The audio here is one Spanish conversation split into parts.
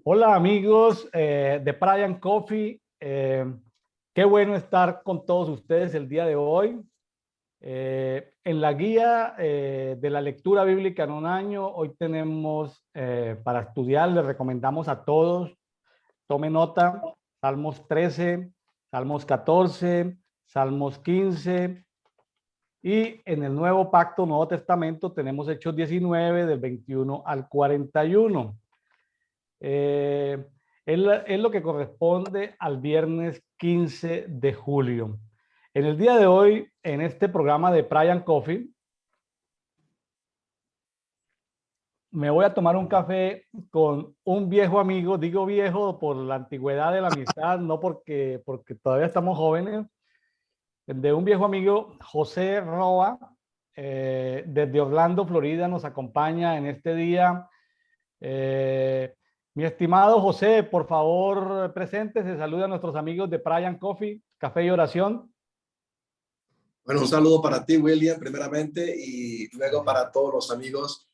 Hola amigos de Brian Coffee. Qué bueno estar con todos ustedes el día de hoy. En la guía de la lectura bíblica en un año, hoy tenemos para estudiar, les recomendamos a todos, tome nota, Salmos 13, Salmos 14, Salmos 15 y en el Nuevo Pacto, Nuevo Testamento, tenemos Hechos 19 del 21 al 41. Eh, es lo que corresponde al viernes 15 de julio. En el día de hoy, en este programa de Brian Coffee, me voy a tomar un café con un viejo amigo, digo viejo por la antigüedad de la amistad, no porque todavía estamos jóvenes, de un viejo amigo, José Roa, desde Orlando, Florida, nos acompaña en este día. Eh, Mi estimado José, por favor, presente, se saluda a nuestros amigos de Brian Coffee, Café y Oración. Bueno, un saludo para ti, William, primeramente, y luego para todos los amigos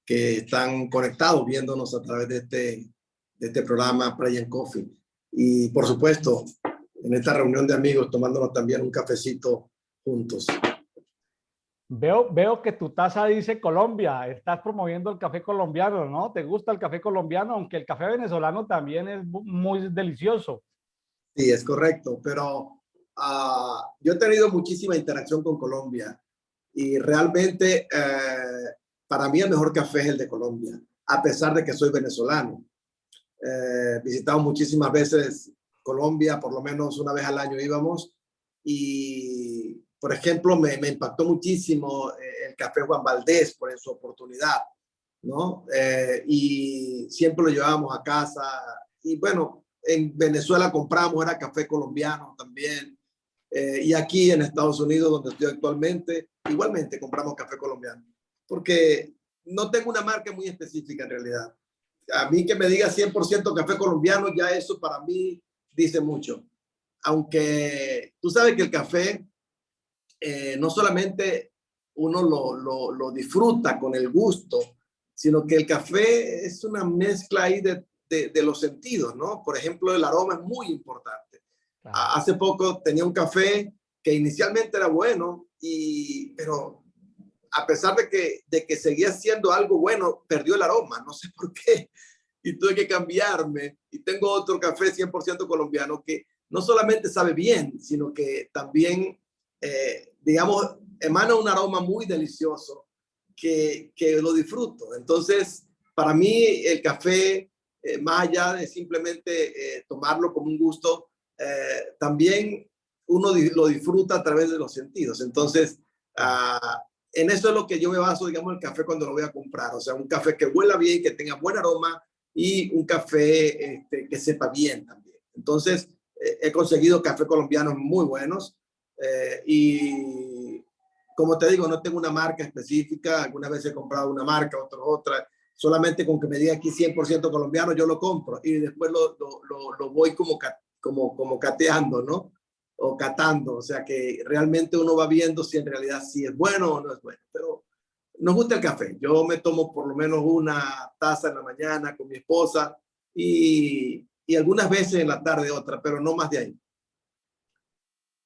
que están conectados viéndonos a través de este programa Brian Coffee. Y por supuesto, en esta reunión de amigos, tomándonos también un cafecito juntos. Veo que tu taza dice Colombia, estás promoviendo el café colombiano, ¿no? ¿Te gusta el café colombiano? Aunque el café venezolano también es muy delicioso. Sí, es correcto, pero yo he tenido muchísima interacción con Colombia y realmente para mí el mejor café es el de Colombia, a pesar de que soy venezolano. Visitamos muchísimas veces Colombia, por lo menos una vez al año íbamos y, por ejemplo, me impactó muchísimo el café Juan Valdés por su oportunidad, ¿no? Y siempre lo llevábamos a casa y bueno, en Venezuela compramos, era café colombiano también. Y aquí en Estados Unidos, donde estoy actualmente, igualmente compramos café colombiano, porque no tengo una marca muy específica en realidad. A mí que me diga 100% café colombiano, ya eso para mí dice mucho. Aunque tú sabes que el café no solamente uno lo disfruta con el gusto, sino que el café es una mezcla ahí de los sentidos, ¿no? Por ejemplo, el aroma es muy importante. Claro. Hace poco tenía un café que inicialmente era bueno, pero a pesar de que seguía siendo algo bueno, perdió el aroma, no sé por qué. Y tuve que cambiarme. Y tengo otro café 100% colombiano que no solamente sabe bien, sino que también, digamos, emana un aroma muy delicioso que lo disfruto. Entonces, para mí el café, más allá de simplemente tomarlo como un gusto, también uno lo disfruta a través de los sentidos. Entonces, en eso es lo que yo me baso, digamos, el café cuando lo voy a comprar. O sea, un café que huela bien, que tenga buen aroma y un café que sepa bien también. Entonces, he conseguido café colombianos muy buenos y como te digo, no tengo una marca específica. Algunas veces he comprado una marca, otra. Solamente con que me diga aquí 100% colombiano, yo lo compro y después lo voy como cateando, ¿no? O catando. O sea que realmente uno va viendo si en realidad sí es bueno o no es bueno. Pero nos gusta el café. Yo me tomo por lo menos una taza en la mañana con mi esposa y algunas veces en la tarde otra, pero no más de ahí.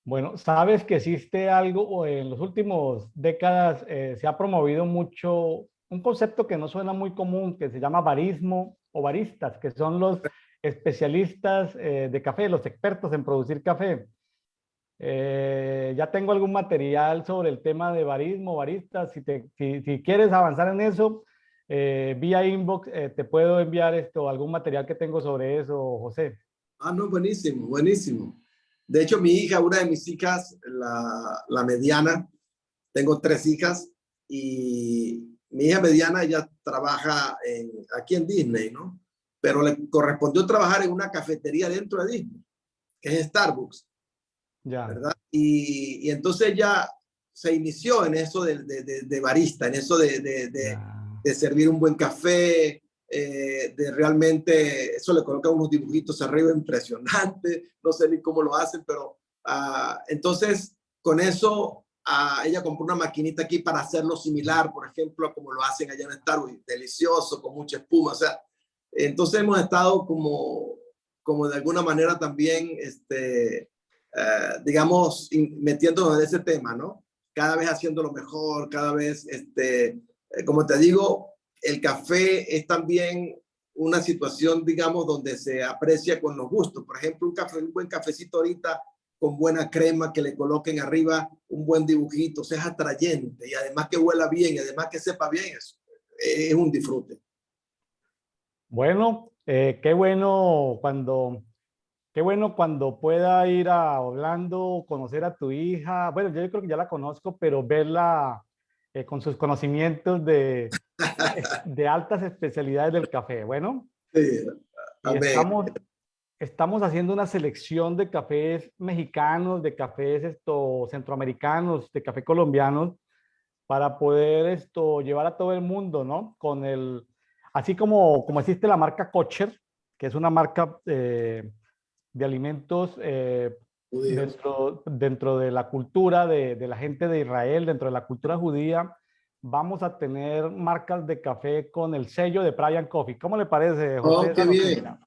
Bueno, sabes que existe algo, o en los últimos décadas se ha promovido mucho un concepto que no suena muy común, que se llama barismo o baristas, que son los especialistas de café, los expertos en producir café. Ya tengo algún material sobre el tema de barismo, baristas. Si quieres avanzar en eso, vía inbox, te puedo enviar algún material que tengo sobre eso, José. No, buenísimo, buenísimo. De hecho, mi hija, una de mis hijas, la mediana, tengo 3 hijas y mi hija mediana ya trabaja aquí en Disney, ¿no? Pero le correspondió trabajar en una cafetería dentro de Disney, que es Starbucks, Ya. ¿verdad? Y entonces ya se inició en eso de barista, en eso Ya. de servir un buen café, de realmente, eso le coloca unos dibujitos arriba impresionantes, no sé ni cómo lo hacen, pero entonces con eso ella compró una maquinita aquí para hacerlo similar, por ejemplo, a como lo hacen allá en Starbucks, delicioso, con mucha espuma, o sea, Entonces hemos estado como de alguna manera también, digamos, metiéndonos en ese tema, ¿no? Cada vez haciéndolo mejor, cada vez, como te digo, el café es también una situación, digamos, donde se aprecia con los gustos. Por ejemplo, un buen cafecito ahorita con buena crema, que le coloquen arriba un buen dibujito, o sea, es atrayente y además que huela bien y además que sepa bien, es un disfrute. Bueno, qué bueno cuando pueda ir a Orlando, conocer a tu hija. Bueno, yo creo que ya la conozco, pero verla con sus conocimientos de altas especialidades del café. Bueno, Sí, y amén. estamos haciendo una selección de cafés mexicanos, de cafés centroamericanos, de café colombianos, para poder llevar a todo el mundo, ¿no? Así como existe la marca Kosher, que es una marca de alimentos Judíos. dentro de la cultura de la gente de Israel, dentro de la cultura judía, vamos a tener marcas de café con el sello de Brian Coffee. ¿Cómo le parece, José, Oh, esa noticia?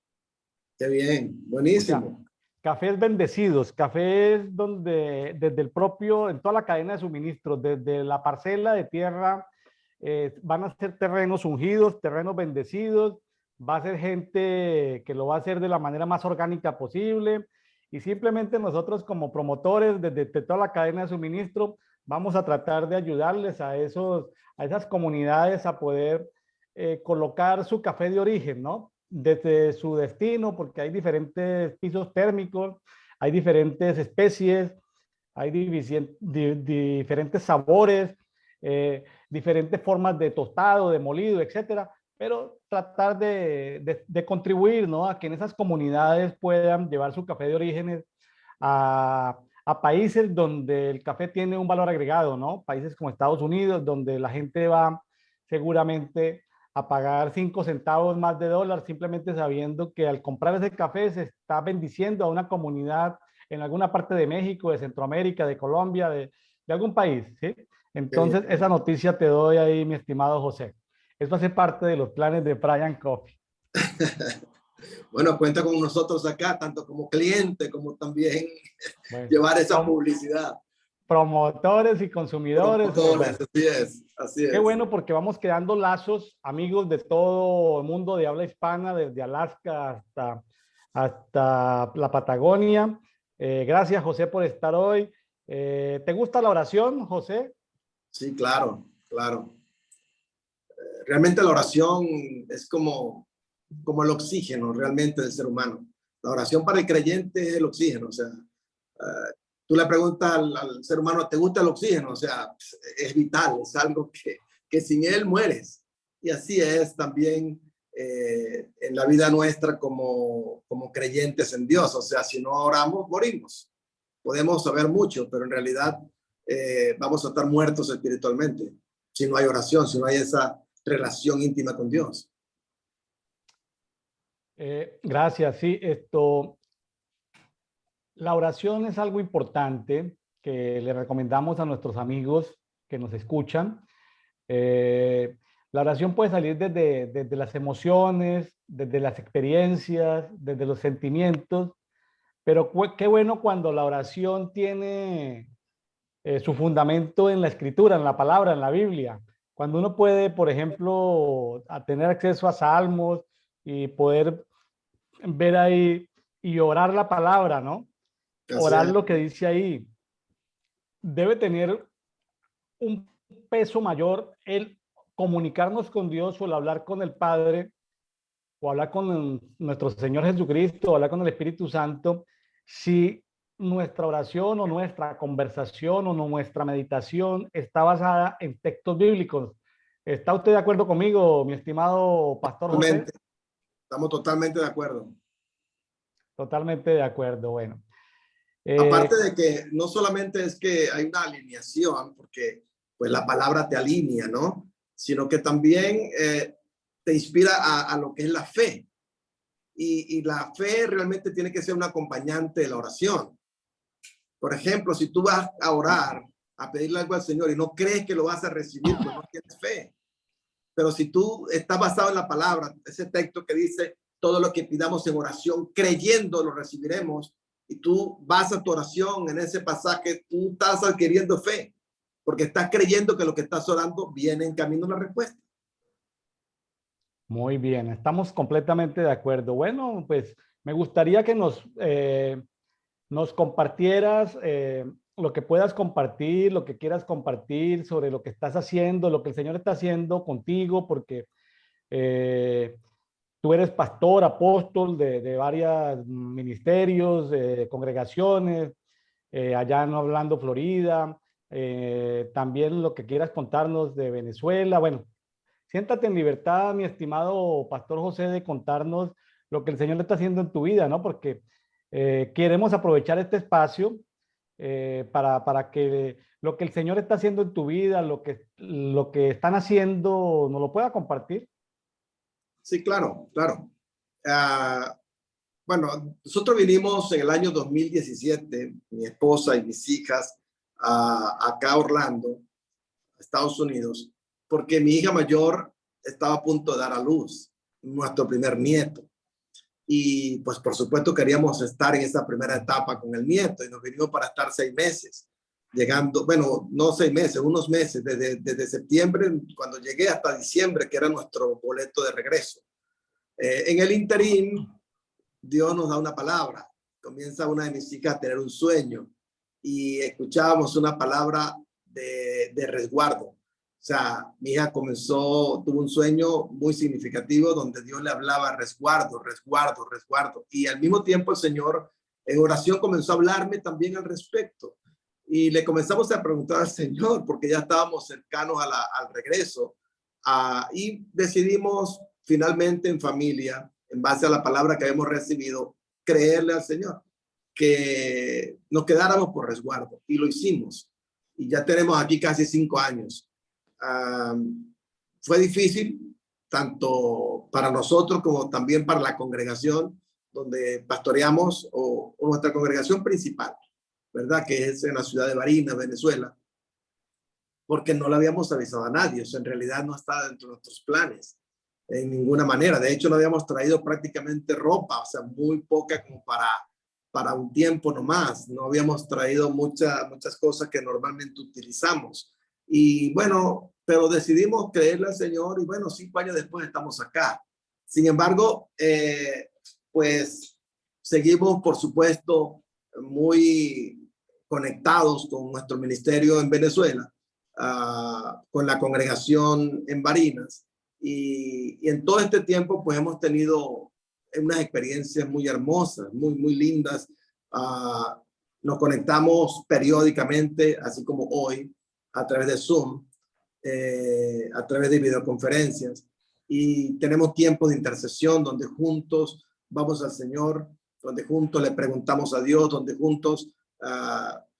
qué bien, O sea, buenísimo. cafés bendecidos, cafés donde desde el propio, en toda la cadena de suministro, desde la parcela de tierra, van a ser terrenos ungidos, terrenos bendecidos, va a ser gente que lo va a hacer de la manera más orgánica posible y simplemente nosotros como promotores desde toda la cadena de suministro vamos a tratar de ayudarles a esas comunidades a poder colocar su café de origen, ¿no? Desde su destino, porque hay diferentes pisos térmicos, hay diferentes especies, hay diferentes sabores, diferentes formas de tostado, de molido, etcétera, pero tratar de contribuir, ¿no? A que en esas comunidades puedan llevar su café de orígenes a países donde el café tiene un valor agregado, ¿no? Países como Estados Unidos, donde la gente va seguramente a pagar 5 centavos más de dólar, simplemente sabiendo que al comprar ese café se está bendiciendo a una comunidad en alguna parte de México, de Centroamérica, de Colombia, de algún país, ¿sí? Qué bien. Entonces, esa noticia te doy ahí, mi estimado José. Eso hace parte de los planes de Brian Coffee. Bueno, cuenta con nosotros acá, tanto como cliente, como también Bueno, llevar esa publicidad. promotores y consumidores, Promotores, bueno, así qué es. bueno porque vamos creando lazos, amigos de todo el mundo de habla hispana, desde Alaska hasta la Patagonia. Gracias, José, por estar hoy. ¿Te gusta la oración, José? Sí, claro, claro. Realmente la oración es como el oxígeno realmente del ser humano. La oración para el creyente es el oxígeno, o sea, tú le preguntas al ser humano, ¿te gusta el oxígeno? O sea, es vital, es algo que sin él mueres. Y así es también en la vida nuestra como creyentes en Dios. O sea, si no oramos, morimos. Podemos saber mucho, pero en realidad vamos a estar muertos espiritualmente si no hay oración, si no hay esa relación íntima con Dios. Gracias, sí, la oración es algo importante que le recomendamos a nuestros amigos que nos escuchan. La oración puede salir desde las emociones, desde las experiencias, desde los sentimientos, pero qué bueno cuando la oración tiene su fundamento en la escritura, en la palabra, en la Biblia. Cuando uno puede, por ejemplo, tener acceso a salmos y poder ver ahí y orar la palabra, ¿no? Así Orar es. lo que dice ahí, debe tener un peso mayor el comunicarnos con Dios o el hablar con el Padre o hablar con nuestro Señor Jesucristo o hablar con el Espíritu Santo, si nuestra oración o nuestra conversación o nuestra meditación está basada en textos bíblicos. ¿Está usted de acuerdo conmigo, mi estimado Pastor José? Totalmente, estamos totalmente de acuerdo. Totalmente de acuerdo. Bueno, Aparte eh, de que no solamente es que hay una alineación, porque pues la palabra te alinea, ¿no? Sino que también te inspira a lo que es la fe. Y la fe realmente tiene que ser un acompañante de la oración. Por ejemplo, si tú vas a orar, a pedirle algo al Señor y no crees que lo vas a recibir, pues no tienes fe. Pero si tú estás basado en la palabra, ese texto que dice, todo lo que pidamos en oración, creyendo lo recibiremos, y tú vas a tu oración en ese pasaje, tú estás adquiriendo fe, porque estás creyendo que lo que estás orando viene en camino a la respuesta. Muy bien, estamos completamente de acuerdo. Bueno, pues me gustaría que nos compartieras lo que puedas compartir, lo que quieras compartir sobre lo que estás haciendo, lo que el Señor está haciendo contigo, porque tú eres pastor, apóstol de varios ministerios, congregaciones, allá en Orlando, Florida. También lo que quieras contarnos de Venezuela. Bueno, siéntate en libertad, mi estimado Pastor José, de contarnos lo que el Señor está haciendo en tu vida, ¿no? Porque queremos aprovechar este espacio para que lo que el Señor está haciendo en tu vida, lo que están haciendo, nos lo pueda compartir. Sí, claro, claro. Bueno, nosotros vinimos en el año 2017, mi esposa y mis hijas, acá a Orlando, Estados Unidos, porque mi hija mayor estaba a punto de dar a luz, nuestro primer nieto. Y pues por supuesto queríamos estar en esa primera etapa con el nieto y nos vinimos para estar 6 meses, llegando, bueno, no 6 meses, unos meses, desde septiembre, cuando llegué hasta diciembre, que era nuestro boleto de regreso. En el interín, Dios nos da una palabra. Comienza una de mis hijas a tener un sueño y escuchábamos una palabra de resguardo. O sea, mi hija tuvo un sueño muy significativo donde Dios le hablaba resguardo, resguardo, resguardo. Y al mismo tiempo el Señor en oración comenzó a hablarme también al respecto. Y le comenzamos a preguntar al Señor porque ya estábamos cercanos al regreso. Y decidimos finalmente en familia, en base a la palabra que habíamos recibido, creerle al Señor, que nos quedáramos por resguardo. Y lo hicimos. Y ya tenemos aquí casi 5 años. Fue difícil, tanto para nosotros como también para la congregación donde pastoreamos o nuestra congregación principal, ¿verdad? Que es en la ciudad de Barinas, Venezuela, porque no le habíamos avisado a nadie. Eso en realidad no está dentro de nuestros planes en ninguna manera. De hecho, no habíamos traído prácticamente ropa, o sea, muy poca como para un tiempo nomás. No habíamos traído muchas cosas que normalmente utilizamos. Y bueno, pero decidimos creerle al Señor y bueno, 5 años después estamos acá. Sin embargo, pues seguimos, por supuesto, muy conectados con nuestro ministerio en Venezuela, con la congregación en Barinas. Y en todo este tiempo, pues hemos tenido unas experiencias muy hermosas, muy, muy lindas. Nos conectamos periódicamente, así como hoy, a través de Zoom, a través de videoconferencias. Y tenemos tiempos de intercesión donde juntos vamos al Señor, donde juntos le preguntamos a Dios, donde juntos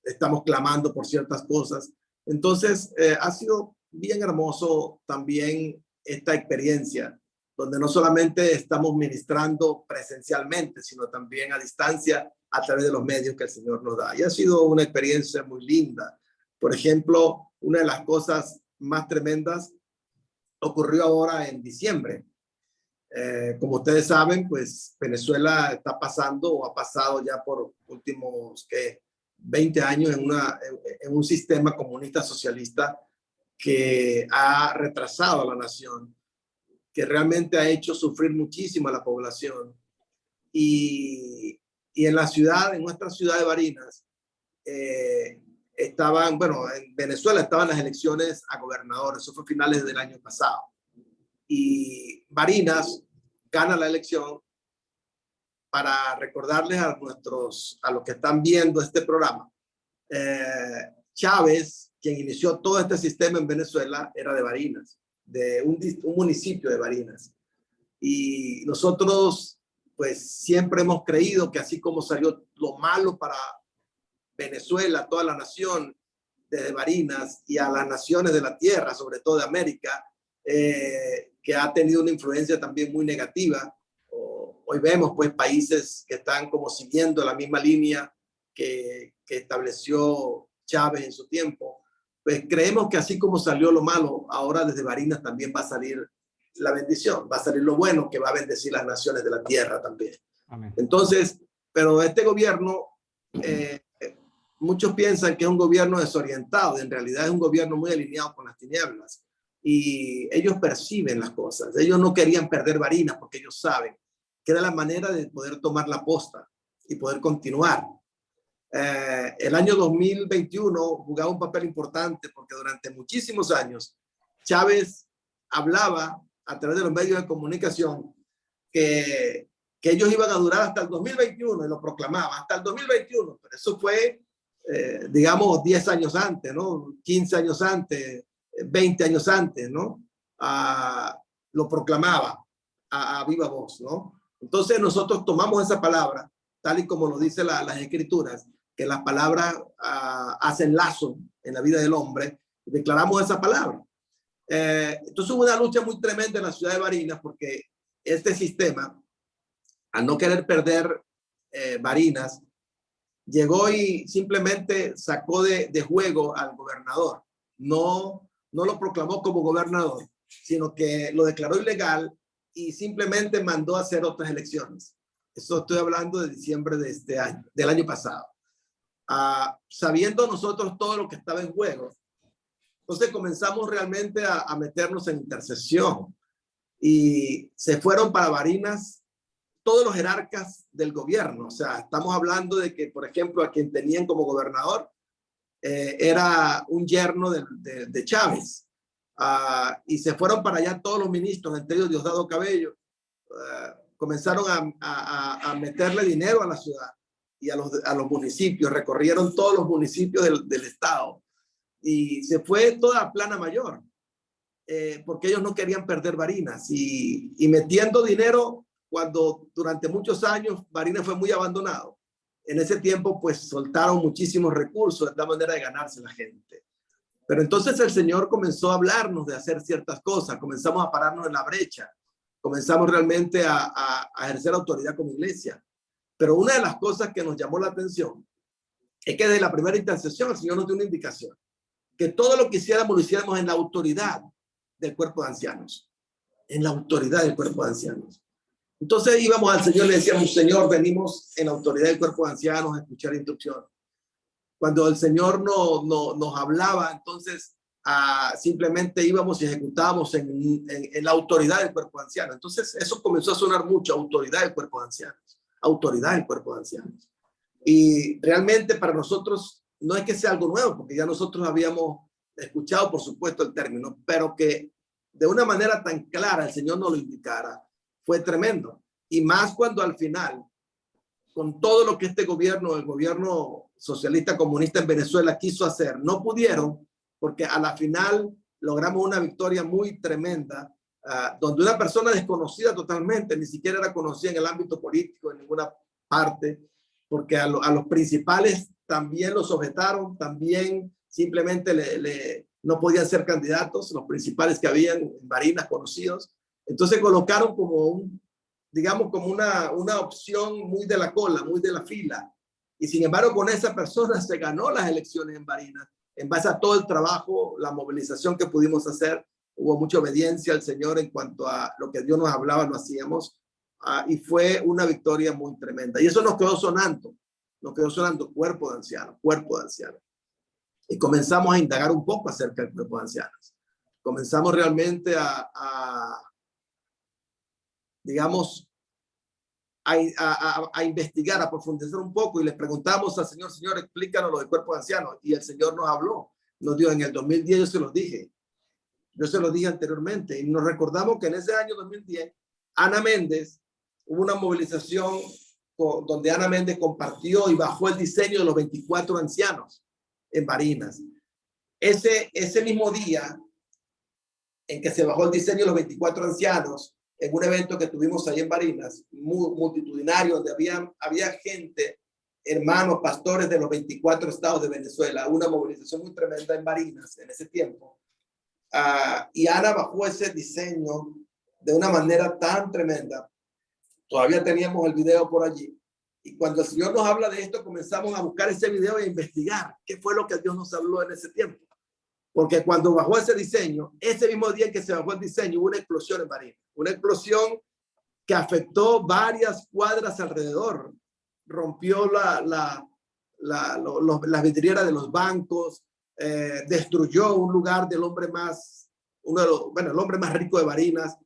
estamos clamando por ciertas cosas. Entonces, ha sido bien hermoso también esta experiencia, donde no solamente estamos ministrando presencialmente, sino también a distancia a través de los medios que el Señor nos da. Y ha sido una experiencia muy linda. Por ejemplo, una de las cosas más tremendas ocurrió ahora en diciembre. Como ustedes saben, pues Venezuela está pasando o ha pasado ya por últimos 20 años en un sistema comunista socialista que ha retrasado a la nación, que realmente ha hecho sufrir muchísimo a la población. Y en la ciudad, en nuestra ciudad de Barinas, bueno, en Venezuela estaban las elecciones a gobernador, eso fue a finales del año pasado. Y Barinas gana la elección. Para recordarles a los que están viendo este programa, Chávez, quien inició todo este sistema en Venezuela, era de Barinas, de un municipio de Barinas. Y nosotros, pues, siempre hemos creído que así como salió lo malo para Venezuela, toda la nación, desde Barinas y a las naciones de la tierra, sobre todo de América, que ha tenido una influencia también muy negativa. Hoy vemos pues países que están como siguiendo la misma línea que estableció Chávez en su tiempo. pues creemos que así como salió lo malo, ahora desde Barinas también va a salir la bendición, va a salir lo bueno, que va a bendecir las naciones de la tierra también. Amén. Entonces, pero este gobierno, muchos piensan que es un gobierno desorientado, en realidad es un gobierno muy alineado con las tinieblas, y ellos perciben las cosas. Ellos no querían perder Barinas porque ellos saben que era la manera de poder tomar la posta y poder continuar. El año 2021 jugaba un papel importante porque durante muchísimos años Chávez hablaba a través de los medios de comunicación que ellos iban a durar hasta el 2021 y lo proclamaba, hasta el 2021, pero eso fue, digamos, 10 años antes, ¿no? 15 años antes, 20 años antes, ¿no? Lo proclamaba a viva voz, ¿no? Entonces nosotros tomamos esa palabra, tal y como lo dice las escrituras, que las palabras hacen lazo en la vida del hombre, declaramos esa palabra. Entonces hubo una lucha muy tremenda en la ciudad de Barinas porque este sistema, al no querer perder Barinas, llegó y simplemente sacó de juego al gobernador. No lo proclamó como gobernador, sino que lo declaró ilegal y simplemente mandó a hacer otras elecciones. Eso estoy hablando de diciembre de este año, del año pasado. Sabiendo nosotros todo lo que estaba en juego, entonces comenzamos realmente a meternos en intercesión y se fueron para Barinas todos los jerarcas del gobierno. O sea, estamos hablando de que, por ejemplo, a quien tenían como gobernador era un yerno de Chávez. Y se fueron para allá todos los ministros, entre ellos Diosdado Cabello. Comenzaron a meterle dinero a la ciudad y a los municipios. Recorrieron todos los municipios del estado. Y se fue toda a plana mayor, porque ellos no querían perder Barinas. Y metiendo dinero cuando durante muchos años Barinas fue muy abandonado. En ese tiempo, pues, soltaron muchísimos recursos, de la manera de ganarse la gente. Pero entonces el Señor comenzó a hablarnos de hacer ciertas cosas, comenzamos a pararnos en la brecha, comenzamos realmente a ejercer autoridad como iglesia. Pero una de las cosas que nos llamó la atención es que desde la primera intercesión el Señor nos dio una indicación, que todo lo que hiciéramos lo hiciéramos en la autoridad del cuerpo de ancianos, en la autoridad del cuerpo de ancianos. Entonces íbamos al Señor y le decíamos: Señor, venimos en la autoridad del cuerpo de ancianos a escuchar instrucciones. Cuando el Señor nos hablaba, entonces simplemente íbamos y ejecutábamos en la autoridad del cuerpo de ancianos. Entonces eso comenzó a sonar mucho: autoridad del cuerpo de ancianos, autoridad del cuerpo de ancianos. Y realmente para nosotros no es que sea algo nuevo, porque ya nosotros habíamos escuchado, por supuesto, el término, pero que de una manera tan clara el Señor nos lo indicara, fue tremendo. Y más cuando al final, con todo lo que este gobierno, el gobierno socialista comunista en Venezuela quiso hacer, no pudieron, porque a la final logramos una victoria muy tremenda, donde una persona desconocida totalmente, ni siquiera era conocida en el ámbito político en ninguna parte, porque a los principales también los objetaron, también simplemente no podían ser candidatos, los principales que habían en Barinas conocidos. Entonces colocaron como digamos, como una opción muy de la cola, muy de la fila. Y sin embargo, con esa persona se ganó las elecciones en Barinas, en base a todo el trabajo, la movilización que pudimos hacer. Hubo mucha obediencia al Señor en cuanto a lo que Dios nos hablaba, lo hacíamos. Y fue una victoria muy tremenda. Y eso nos quedó sonando, cuerpo de ancianos, cuerpo de ancianos. Y comenzamos a indagar un poco acerca del cuerpo de ancianos. Comenzamos realmente digamos, a investigar, a profundizar un poco, y le preguntamos al Señor: Señor, explícanos lo del cuerpo de ancianos. Y el Señor nos habló, nos dio en el 2010, yo se los dije anteriormente, y nos recordamos que en ese año 2010, Ana Méndez, hubo una movilización donde Ana Méndez compartió y bajó el diseño de los 24 ancianos en Barinas. Ese mismo día en que se bajó el diseño de los 24 ancianos, en un evento que tuvimos ahí en Barinas, multitudinario, donde había gente, hermanos, pastores de los 24 estados de Venezuela, una movilización muy tremenda en Barinas en ese tiempo. Y Ana bajó ese diseño de una manera tan tremenda. Todavía teníamos el video por allí. Y cuando el Señor nos habla de esto, comenzamos a buscar ese video e investigar qué fue lo que Dios nos habló en ese tiempo. porque cuando bajó ese diseño, ese mismo día en que se bajó el diseño, hubo una explosión en Barinas, una explosión que afectó varias cuadras alrededor, rompió las vidrieras de los bancos, destruyó un lugar del hombre más, el hombre más rico de Barinas,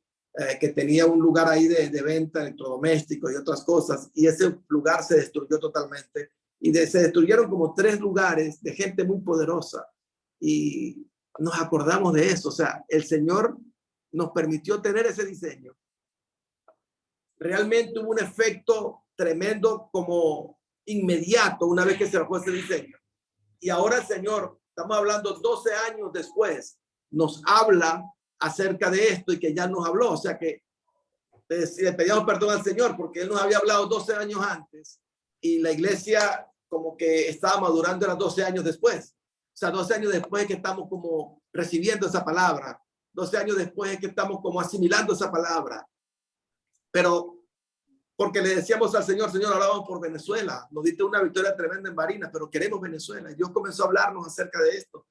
que tenía un lugar ahí de venta de electrodomésticos y otras cosas, y ese lugar se destruyó totalmente, y se destruyeron como 3 lugares de gente muy poderosa, y nos acordamos de eso. O sea, el Señor nos permitió tener ese diseño. Realmente hubo un efecto tremendo, como inmediato, una vez que se bajó ese diseño. Y ahora el Señor, estamos hablando 12 años después, nos habla acerca de esto, y que ya nos habló. O sea que le pedíamos perdón al Señor porque Él nos había hablado 12 años antes, y la iglesia como que estaba madurando, era 12 años después. O sea, 12 años después es que estamos como recibiendo esa palabra. 12 años después es que estamos como asimilando esa palabra. Pero porque le decíamos al Señor, Señor, hablábamos por Venezuela, nos diste una victoria tremenda en Barinas, pero queremos Venezuela. Y Dios comenzó a hablarnos acerca de esto,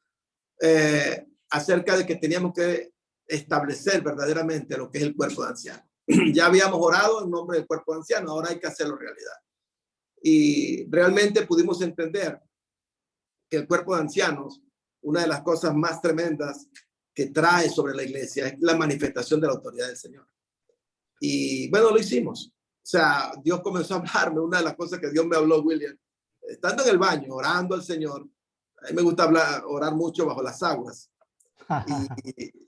acerca de que teníamos que establecer verdaderamente lo que es el cuerpo de ancianos. Ya habíamos orado en nombre del cuerpo de ancianos, ahora hay que hacerlo realidad. Y realmente pudimos entender que el cuerpo de ancianos, una de las cosas más tremendas que trae sobre la iglesia es la manifestación de la autoridad del Señor. Y bueno, lo hicimos. O sea, Dios comenzó a hablarme. Una de las cosas que Dios me habló, William, estando en el baño, orando al Señor. A mí me gusta orar mucho bajo las aguas.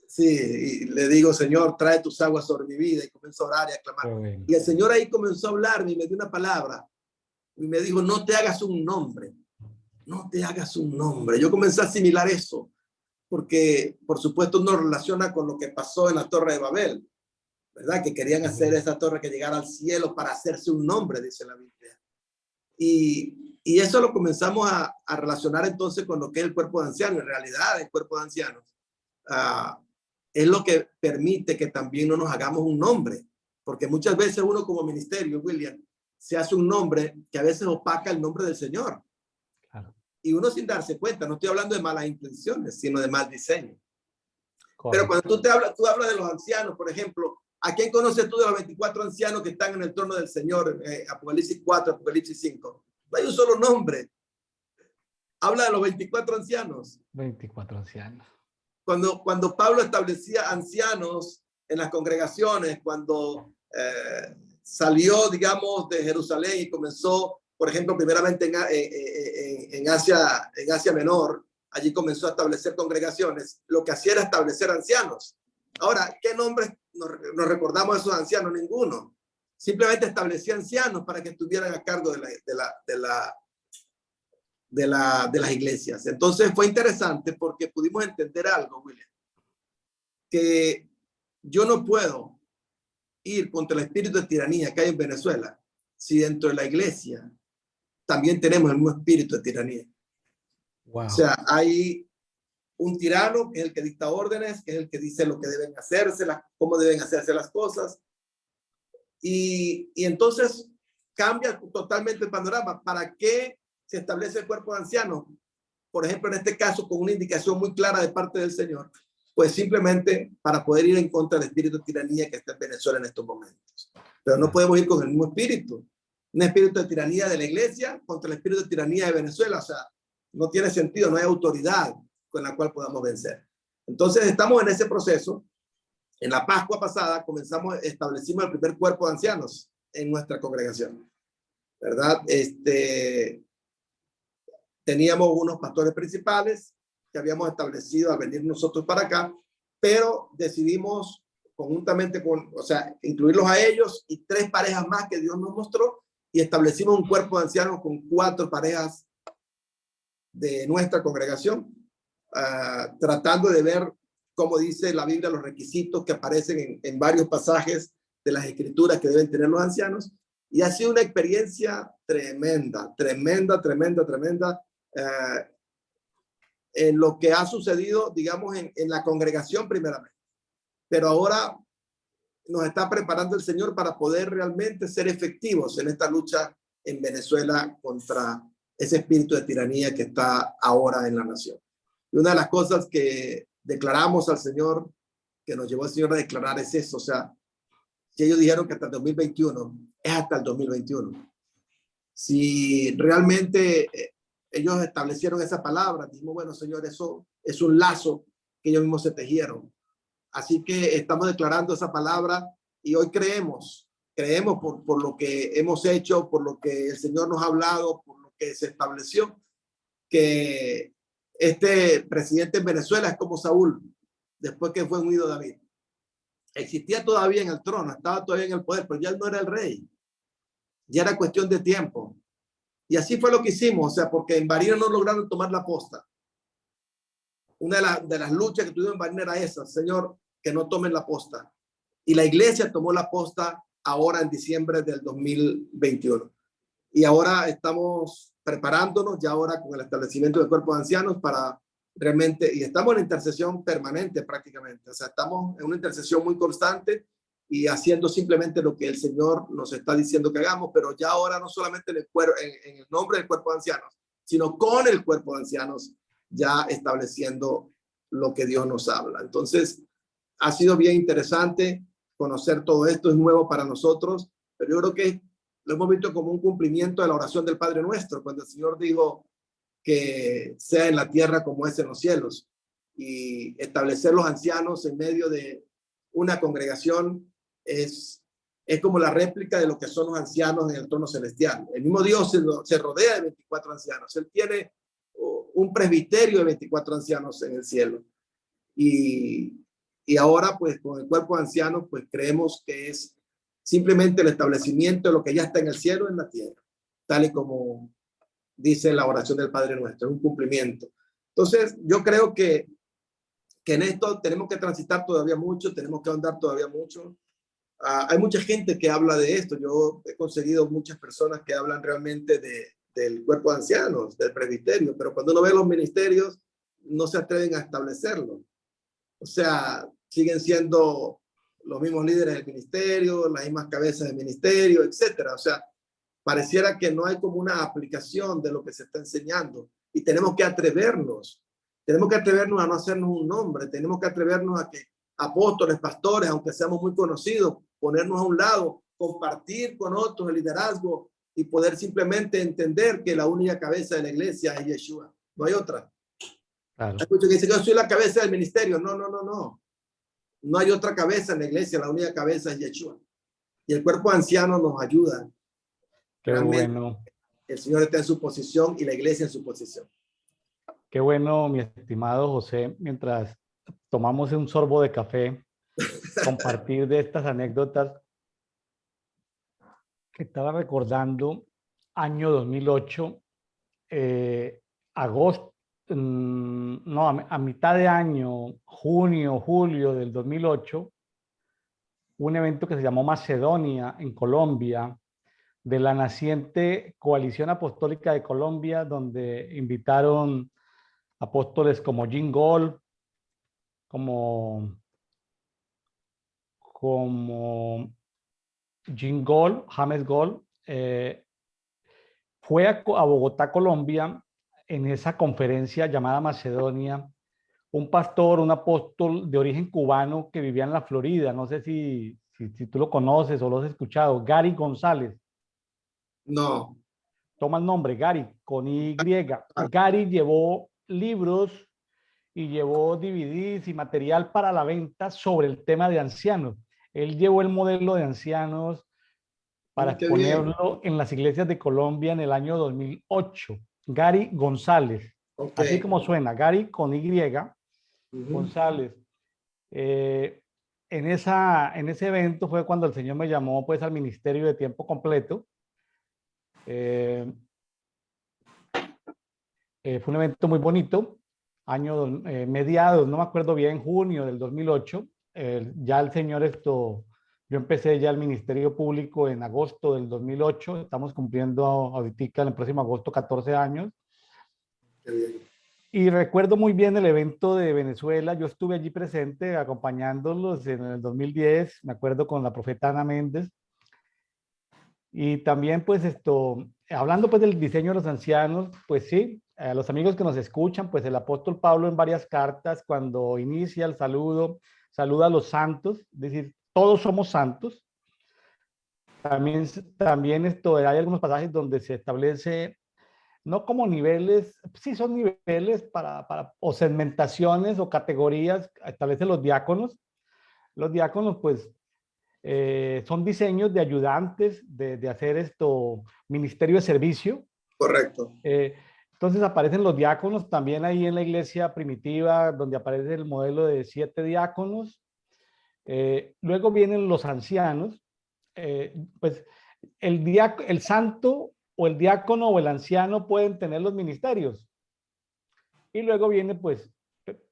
Sí, y le digo, Señor, trae tus aguas sobre mi vida, y comienzo a orar y a clamar. Y el Señor ahí comenzó a hablarme y me dio una palabra. Y me dijo, no te hagas un nombre. No te hagas un nombre. Yo comencé a asimilar eso, porque por supuesto uno relaciona con lo que pasó en la Torre de Babel, ¿verdad? Que querían hacer esa torre que llegara al cielo para hacerse un nombre, dice la Biblia. Y eso lo comenzamos a relacionar entonces con lo que es el cuerpo de ancianos. En realidad, el cuerpo de ancianos es lo que permite que también no nos hagamos un nombre, porque muchas veces uno como ministerio, William, se hace un nombre que a veces opaca el nombre del Señor. Claro. Y uno sin darse cuenta, no estoy hablando de malas intenciones, sino de mal diseño. Correcto. Pero cuando tú hablas de los ancianos, por ejemplo, ¿a quién conoces tú de los 24 ancianos que están en el trono del Señor? Apocalipsis 4, Apocalipsis 5. No hay un solo nombre. Habla de los 24 ancianos. 24 ancianos. Cuando Pablo establecía ancianos en las congregaciones, cuando salió, digamos, de Jerusalén y comenzó, por ejemplo, primeramente en Asia Menor, allí comenzó a establecer congregaciones, lo que hacía era establecer ancianos. Ahora, ¿qué nombres nos recordamos de esos ancianos? Ninguno. Simplemente establecía ancianos para que estuvieran a cargo de las iglesias. Entonces fue interesante porque pudimos entender algo, William, que yo no puedo ir contra el espíritu de tiranía que hay en Venezuela si dentro de la iglesia también tenemos el mismo espíritu de tiranía. Wow. O sea, hay un tirano que es el que dicta órdenes, que es el que dice lo que deben hacerse, cómo deben hacerse las cosas. Y entonces cambia totalmente el panorama. ¿Para qué se establece el cuerpo de ancianos? Por ejemplo, en este caso, con una indicación muy clara de parte del Señor, pues simplemente para poder ir en contra del espíritu de tiranía que está en Venezuela en estos momentos. Pero no podemos ir con el mismo espíritu. Un espíritu de tiranía de la iglesia contra el espíritu de tiranía de Venezuela. O sea, no tiene sentido, no hay autoridad con la cual podamos vencer. Entonces, estamos en ese proceso. En la Pascua pasada establecimos el primer cuerpo de ancianos en nuestra congregación, ¿verdad? Teníamos unos pastores principales que habíamos establecido al venir nosotros para acá, pero decidimos conjuntamente incluirlos a ellos y 3 parejas más que Dios nos mostró, y establecimos un cuerpo de ancianos con 4 parejas de nuestra congregación, tratando de ver, como dice la Biblia, los requisitos que aparecen en varios pasajes de las escrituras que deben tener los ancianos. Y ha sido una experiencia tremenda, tremenda, tremenda, tremenda, en lo que ha sucedido, digamos, en la congregación primeramente. Pero ahora nos está preparando el Señor para poder realmente ser efectivos en esta lucha en Venezuela contra ese espíritu de tiranía que está ahora en la nación. Y una de las cosas que declaramos al Señor, que nos llevó el Señor a declarar es eso. O sea, si ellos dijeron que hasta el 2021, es hasta el 2021. Si realmente ellos establecieron esa palabra, dijimos, bueno, Señor, eso es un lazo que ellos mismos se tejieron. Así que estamos declarando esa palabra y hoy creemos por lo que hemos hecho, por lo que el Señor nos ha hablado, por lo que se estableció, que este presidente en Venezuela es como Saúl, después que fue ungido David. Existía todavía en el trono, estaba todavía en el poder, pero ya él no era el rey. Ya era cuestión de tiempo. Y así fue lo que hicimos, o sea, porque en Barinas no lograron tomar la posta. Una de las luchas que tuvimos en Barinas era esa, Señor, que no tomen la posta. Y la iglesia tomó la posta ahora en diciembre del 2021. Y ahora estamos preparándonos ya ahora con el establecimiento del cuerpo de ancianos para realmente, y estamos en intercesión permanente prácticamente, o sea, estamos en una intercesión muy constante y haciendo simplemente lo que el Señor nos está diciendo que hagamos, pero ya ahora no solamente en el nombre del cuerpo de ancianos, sino con el cuerpo de ancianos, ya estableciendo lo que Dios nos habla. Entonces, ha sido bien interesante conocer todo esto, es nuevo para nosotros, pero yo creo que lo hemos visto como un cumplimiento de la oración del Padre Nuestro, cuando el Señor dijo que sea en la tierra como es en los cielos, y establecer los ancianos en medio de una congregación es como la réplica de lo que son los ancianos en el trono celestial. El mismo Dios se rodea de 24 ancianos. Él tiene un presbiterio de 24 ancianos en el cielo. Y ahora, pues, con el cuerpo de ancianos, pues creemos que es simplemente el establecimiento de lo que ya está en el cielo en la tierra, tal y como dice la oración del Padre Nuestro, es un cumplimiento. Entonces, yo creo que en esto tenemos que transitar todavía mucho, tenemos que andar todavía mucho. Hay mucha gente que habla de esto. Yo he conseguido muchas personas que hablan realmente del cuerpo de ancianos, del presbiterio, pero cuando uno ve los ministerios, no se atreven a establecerlo. O sea, siguen siendo los mismos líderes del ministerio, las mismas cabezas del ministerio, etcétera. O sea, pareciera que no hay como una aplicación de lo que se está enseñando y tenemos que atrevernos a no hacernos un nombre, tenemos que atrevernos a que apóstoles, pastores, aunque seamos muy conocidos, ponernos a un lado, compartir con otros el liderazgo y poder simplemente entender que la única cabeza de la iglesia es Yeshua, no hay otra. Claro. Hay muchos que dicen que yo soy la cabeza del ministerio. No hay otra cabeza en la iglesia, la única cabeza es Yeshua. Y el cuerpo anciano nos ayuda. Qué Realmente, bueno. el Señor está en su posición y la iglesia en su posición. Qué bueno, mi estimado José, mientras tomamos un sorbo de café, compartir de estas anécdotas que estaba recordando, año 2008, agosto, no, a mitad de año, junio, julio del 2008, un evento que se llamó Macedonia en Colombia, de la naciente Coalición Apostólica de Colombia, donde invitaron apóstoles como Jim Gold, como Jim Gold, James Gold, fue a Bogotá, Colombia, en esa conferencia llamada Macedonia, un pastor, un apóstol de origen cubano que vivía en la Florida, no sé si tú lo conoces o lo has escuchado, Gary González. No. Toma el nombre, Gary, con Y. Gary llevó libros y llevó DVDs y material para la venta sobre el tema de ancianos. Él llevó el modelo de ancianos para exponerlo en las iglesias de Colombia en el año 2008. Gary González, así como suena, Gary con Y, González. En ese evento fue cuando el Señor me llamó pues al ministerio de tiempo completo. Fue un evento muy bonito, mediados, no me acuerdo bien, junio del 2008. Ya el Señor yo empecé ya el ministerio público en agosto del 2008, estamos cumpliendo ahorita en el próximo agosto 14 años. Qué bien. Y recuerdo muy bien el evento de Venezuela, yo estuve allí presente acompañándolos en el 2010, me acuerdo con la profeta Ana Méndez. Y también pues hablando pues del diseño de los ancianos, pues sí, a los amigos que nos escuchan, pues el apóstol Pablo en varias cartas, cuando inicia el saludo, saluda a los santos, es decir, todos somos santos. También hay algunos pasajes donde se establece, no como niveles, sí son niveles o segmentaciones o categorías, establecen los diáconos. Los diáconos, pues, son diseños de ayudantes, de hacer ministerio de servicio. Correcto. Entonces aparecen los diáconos también ahí en la iglesia primitiva, donde aparece el modelo de 7 diáconos. Luego vienen los ancianos. Pues el santo o el diácono o el anciano pueden tener los ministerios. Y luego viene, pues,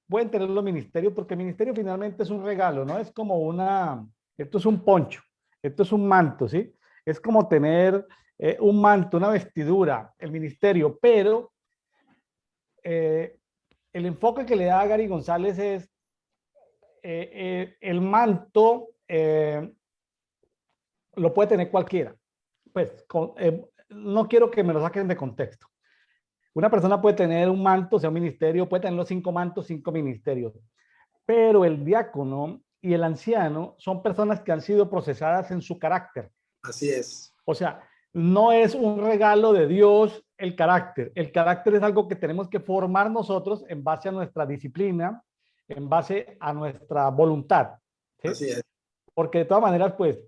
pueden tener los ministerios porque el ministerio finalmente es un regalo, ¿no? Es como esto es un poncho, esto es un manto, ¿sí? Es como tener un manto, una vestidura, el ministerio, pero el enfoque que le da a Gary González es el manto lo puede tener cualquiera. Pues no quiero que me lo saquen de contexto. Una persona puede tener un manto, o sea, un ministerio, puede tener los 5 mantos, 5 ministerios, pero el diácono y el anciano son personas que han sido procesadas en su carácter. Así es. O sea, no es un regalo de Dios el carácter. El carácter es algo que tenemos que formar nosotros en base a nuestra disciplina, en base a nuestra voluntad. ¿Sí? Así es. Porque de todas maneras, pues,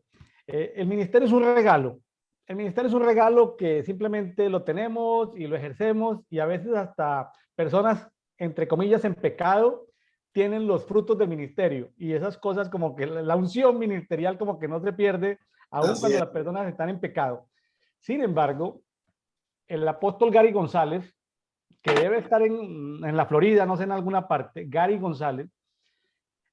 el ministerio es un regalo. El ministerio es un regalo que simplemente lo tenemos y lo ejercemos y a veces hasta personas, entre comillas, en pecado, tienen los frutos del ministerio y esas cosas como que la unción ministerial como que no se pierde aun cuando las personas están en pecado. Sin embargo, el apóstol Gary González, que debe estar en la Florida, no sé, en alguna parte, Gary González,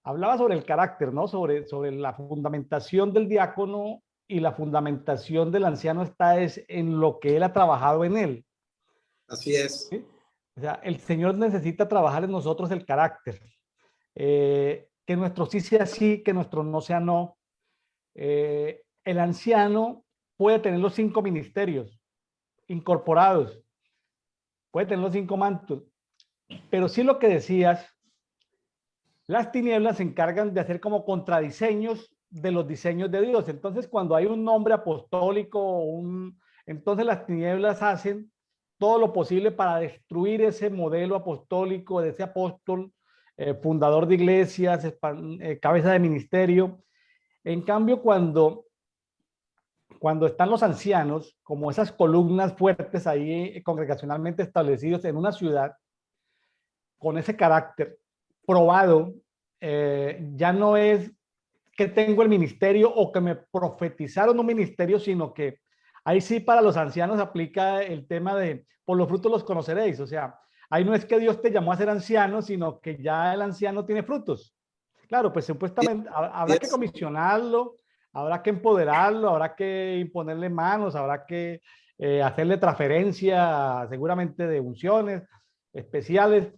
hablaba sobre el carácter, ¿no? Sobre la fundamentación del diácono y la fundamentación del anciano está es en lo que él ha trabajado en él. Así es. ¿Sí? O sea, el Señor necesita trabajar en nosotros el carácter. Que nuestro sí sea sí, que nuestro no sea no. El anciano puede tener los 5 ministerios incorporados, puede tener los 5 mantos, pero sí lo que decías, las tinieblas se encargan de hacer como contradiseños de los diseños de Dios. Entonces, cuando hay un nombre apostólico, entonces las tinieblas hacen todo lo posible para destruir ese modelo apostólico de ese apóstol, fundador de iglesias, cabeza de ministerio. En cambio, cuando están los ancianos, como esas columnas fuertes ahí congregacionalmente establecidos en una ciudad, con ese carácter probado, ya no es que tengo el ministerio o que me profetizaron un ministerio, sino que ahí sí para los ancianos aplica el tema de por los frutos los conoceréis. O sea, ahí no es que Dios te llamó a ser anciano, sino que ya el anciano tiene frutos. Claro, pues supuestamente habrá que comisionarlo, habrá que empoderarlo, habrá que imponerle manos, habrá que hacerle transferencia seguramente de unciones especiales,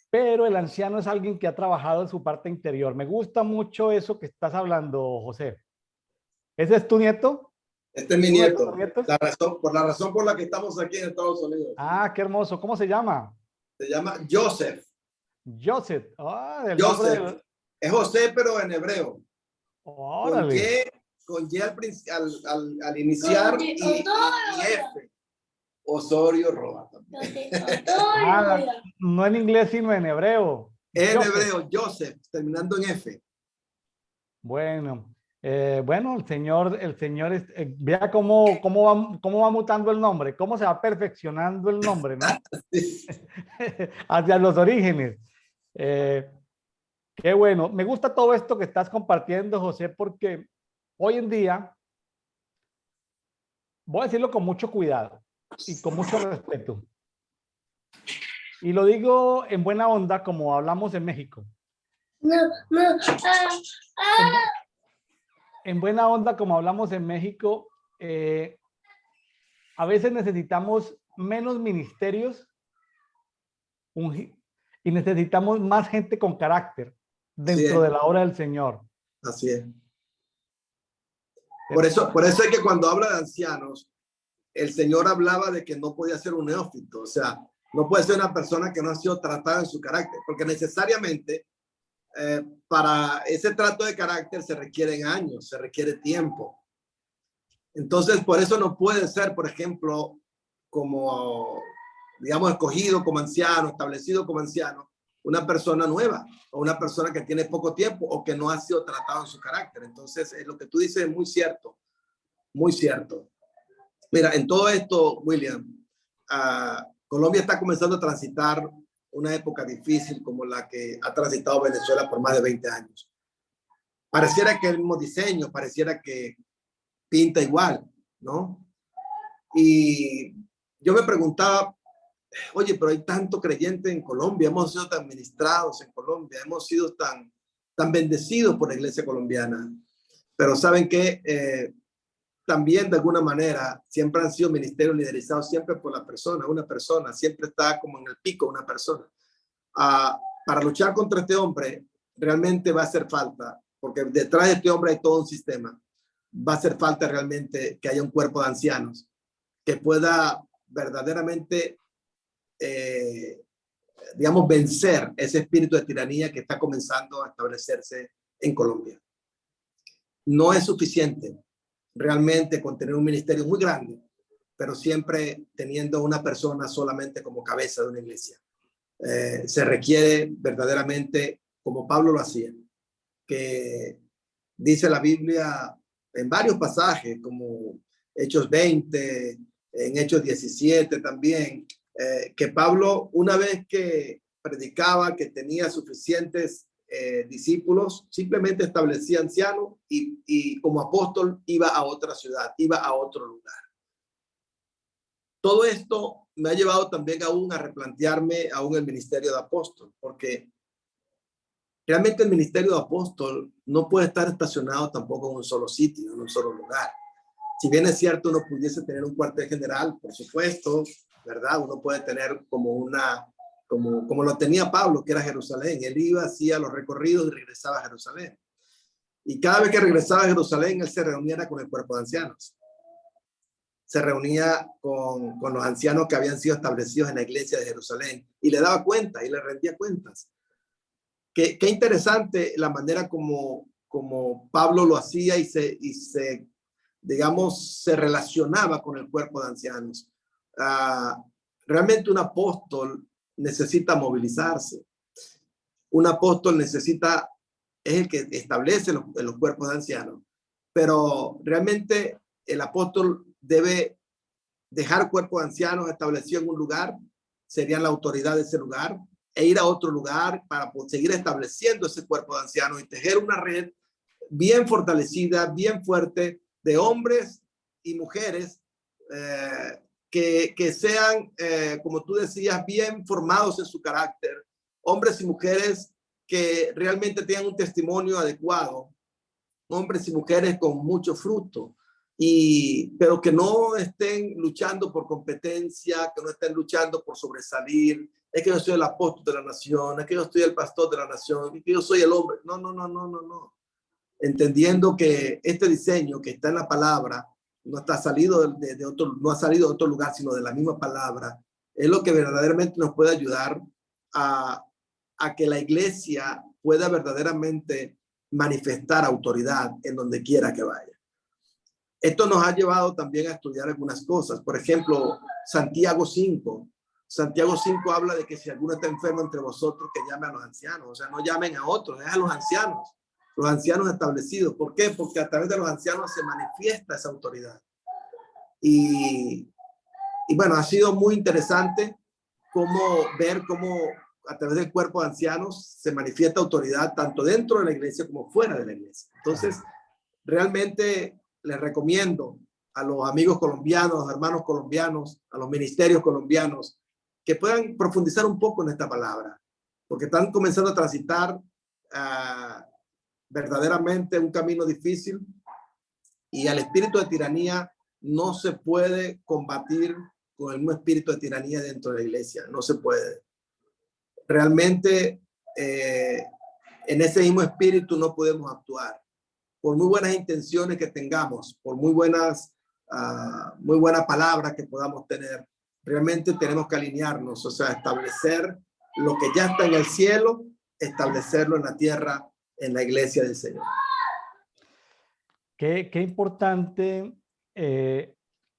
pero el anciano es alguien que ha trabajado en su parte interior. Me gusta mucho eso que estás hablando, José. ¿Ese es tu nieto? Este es mi ¿Uno de tus nieto. nietos? Por la razón por la que estamos aquí en Estados Unidos. Ah, qué hermoso. ¿Cómo se llama? Se llama Joseph. Joseph. Ah, el nombre Joseph. del... Es José, pero en hebreo. Órale. Con Y al iniciar y F. Osorio Roa también. Ah, no en inglés, sino en hebreo. En Joseph. hebreo, Joseph, terminando en F. Bueno, bueno, el señor vea cómo va mutando el nombre, cómo se va perfeccionando el nombre, ¿no? Hacia los orígenes. Qué bueno. Me gusta todo esto que estás compartiendo, José, porque hoy en día, voy a decirlo con mucho cuidado y con mucho respeto. Y lo digo en buena onda, como hablamos en México. En buena onda, como hablamos en México, a veces necesitamos menos ministerios y necesitamos más gente con carácter dentro de la obra del Señor. Así es. Por eso es que cuando habla de ancianos, el Señor hablaba de que no podía ser un neófito, o sea, no puede ser una persona que no ha sido tratada en su carácter, porque necesariamente para ese trato de carácter se requieren años, se requiere tiempo. Entonces, por eso no puede ser, por ejemplo, como, digamos, escogido como anciano, establecido como anciano, una persona nueva o una persona que tiene poco tiempo o que no ha sido tratado en su carácter. Entonces, lo que tú dices es muy cierto, muy cierto. Mira, en todo esto, William, Colombia está comenzando a transitar una época difícil como la que ha transitado Venezuela por más de 20 años. Pareciera que el mismo diseño, pareciera que pinta igual, ¿no? Y yo me preguntaba, oye, pero hay tanto creyente en Colombia, hemos sido tan ministrados en Colombia, hemos sido tan bendecidos por la iglesia colombiana, pero ¿saben qué? También de alguna manera siempre han sido ministerios liderizados siempre por la persona, una persona, siempre está como en el pico una persona. Para luchar contra este hombre realmente va a hacer falta, porque detrás de este hombre hay todo un sistema, va a hacer falta realmente que haya un cuerpo de ancianos que pueda verdaderamente, digamos, vencer ese espíritu de tiranía que está comenzando a establecerse en Colombia. No es suficiente realmente con tener un ministerio muy grande, pero siempre teniendo una persona solamente como cabeza de una iglesia. Se requiere verdaderamente, como Pablo lo hacía, que dice la Biblia en varios pasajes, como Hechos 20, en Hechos 17 también, que Pablo, una vez que predicaba, que tenía suficientes discípulos, simplemente establecía ancianos y como apóstol iba a otra ciudad, iba a otro lugar. Todo esto me ha llevado también aún a replantearme aún el ministerio de apóstol, porque realmente el ministerio de apóstol no puede estar estacionado tampoco en un solo sitio, en un solo lugar. Si bien es cierto, uno pudiese tener un cuartel general, por supuesto, ¿verdad? Uno puede tener como lo tenía Pablo, que era Jerusalén. Él iba, hacía los recorridos y regresaba a Jerusalén. Y cada vez que regresaba a Jerusalén, él se reunía con el cuerpo de ancianos. Se reunía con los ancianos que habían sido establecidos en la iglesia de Jerusalén y le daba cuenta y le rendía cuentas. Qué interesante la manera como Pablo lo hacía y se digamos, se relacionaba con el cuerpo de ancianos. Realmente un apóstol necesita movilizarse. Un apóstol es el que establece los cuerpos de ancianos. Pero realmente el apóstol debe dejar cuerpo de ancianos establecido en un lugar, serían la autoridad de ese lugar, e ir a otro lugar para seguir estableciendo ese cuerpo de ancianos y tejer una red bien fortalecida, bien fuerte, de hombres y mujeres que sean, como tú decías, bien formados en su carácter, hombres y mujeres que realmente tengan un testimonio adecuado, hombres y mujeres con mucho fruto, pero que no estén luchando por competencia, que no estén luchando por sobresalir. Es que yo soy el apóstol de la nación, es que yo soy el pastor de la nación, es que yo soy el hombre. No. Entendiendo que este diseño que está en la palabra no está salido de otro, no ha salido de otro lugar, sino de la misma palabra, es lo que verdaderamente nos puede ayudar a que la iglesia pueda verdaderamente manifestar autoridad en donde quiera que vaya. Esto nos ha llevado también a estudiar algunas cosas. Por ejemplo, Santiago 5. Santiago 5 habla de que si alguno está enfermo entre vosotros, que llame a los ancianos. O sea, no llamen a otros, es a los ancianos establecidos. ¿Por qué? Porque a través de los ancianos se manifiesta esa autoridad. Y bueno, ha sido muy interesante ver cómo a través del cuerpo de ancianos se manifiesta autoridad tanto dentro de la iglesia como fuera de la iglesia. Entonces, realmente les recomiendo a los amigos colombianos, a los hermanos colombianos, a los ministerios colombianos, que puedan profundizar un poco en esta palabra, porque están comenzando a transitar verdaderamente un camino difícil y al espíritu de tiranía no se puede combatir con el mismo espíritu de tiranía dentro de la iglesia, no se puede. Realmente en ese mismo espíritu no podemos actuar. por muy buenas intenciones que tengamos, por muy buenas palabras que podamos tener, realmente tenemos que alinearnos, o sea, establecer lo que ya está en el cielo, establecerlo en la tierra, en la iglesia del Señor. Qué importante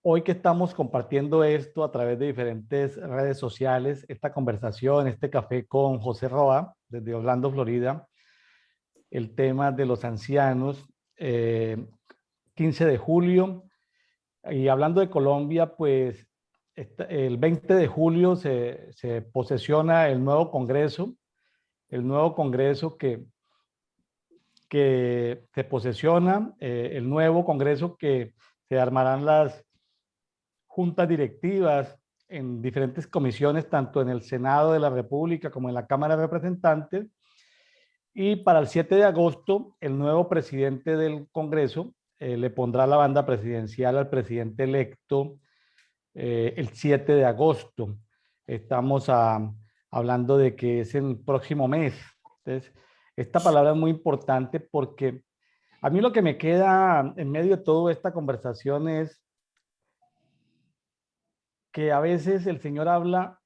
hoy que estamos compartiendo esto a través de diferentes redes sociales, esta conversación, este café con José Roa, desde Orlando, Florida, el tema de los ancianos, 15 de julio. Y hablando de Colombia, pues el 20 de julio se posesiona el nuevo Congreso que se posesiona, el nuevo Congreso que se armarán las juntas directivas en diferentes comisiones, tanto en el Senado de la República como en la Cámara de Representantes. Y para el 7 de agosto, el nuevo presidente del Congreso le pondrá la banda presidencial al presidente electo el 7 de agosto. Estamos hablando de que es el próximo mes. Entonces, esta palabra es muy importante porque a mí lo que me queda en medio de toda esta conversación es que a veces el Señor habla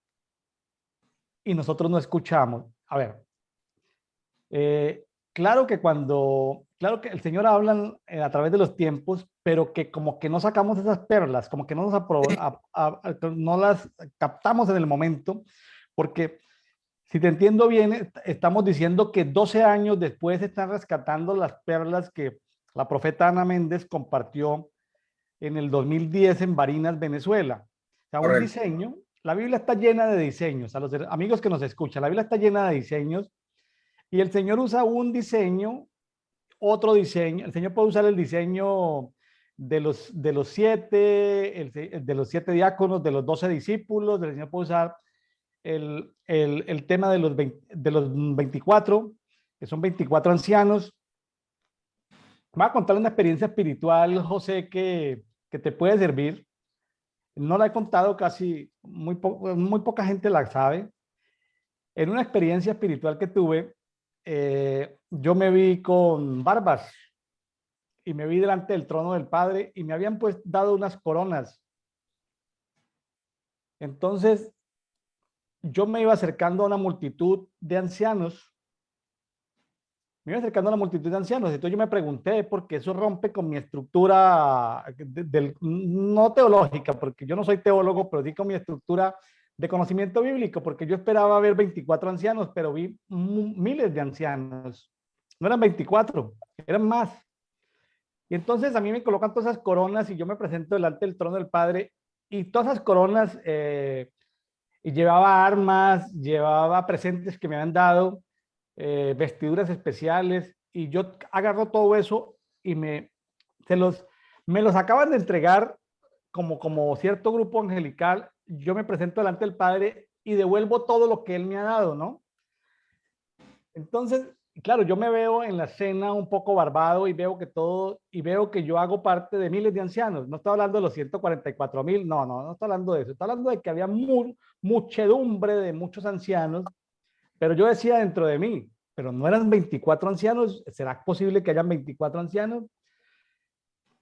y nosotros no escuchamos. A ver, claro que el Señor habla a través de los tiempos, pero que como que no sacamos esas perlas, como que no, no las captamos en el momento, porque si te entiendo bien, estamos diciendo que 12 años después están rescatando las perlas que la profeta Ana Méndez compartió en el 2010 en Barinas, Venezuela. O sea, un diseño, la Biblia está llena de diseños, a los amigos que nos escuchan, la Biblia está llena de diseños y el Señor usa un diseño, otro diseño, el Señor puede usar el diseño de los 7, de los 7 diáconos, de los 12 discípulos, el Señor puede usar el tema de los 24, que son 24 ancianos. Voy a contar una experiencia espiritual, José, que te puede servir. No la he contado casi, muy poca gente la sabe. En una experiencia espiritual que tuve, yo me vi con barbas y me vi delante del trono del Padre y me habían pues dado unas coronas. Entonces, yo me iba acercando a una multitud de ancianos. Entonces yo me pregunté, porque eso rompe con mi estructura no teológica, porque yo no soy teólogo, pero sí con mi estructura de conocimiento bíblico, porque yo esperaba ver 24 ancianos, pero vi miles de ancianos. No eran 24, eran más. Y entonces a mí me colocan todas esas coronas y yo me presento delante del trono del Padre y todas esas coronas, y llevaba armas, llevaba presentes que me habían dado, vestiduras especiales, y yo agarro todo eso y me los acaban de entregar como cierto grupo angelical. Yo me presento delante del Padre y devuelvo todo lo que Él me ha dado, ¿no? Entonces, claro, yo me veo en la escena un poco barbado y veo que yo hago parte de miles de ancianos. No estoy hablando de los 144,000, no estoy hablando de eso. Estoy hablando de que había muchedumbre de muchos ancianos. Pero yo decía dentro de mí, pero no eran 24 ancianos, ¿será posible que hayan 24 ancianos?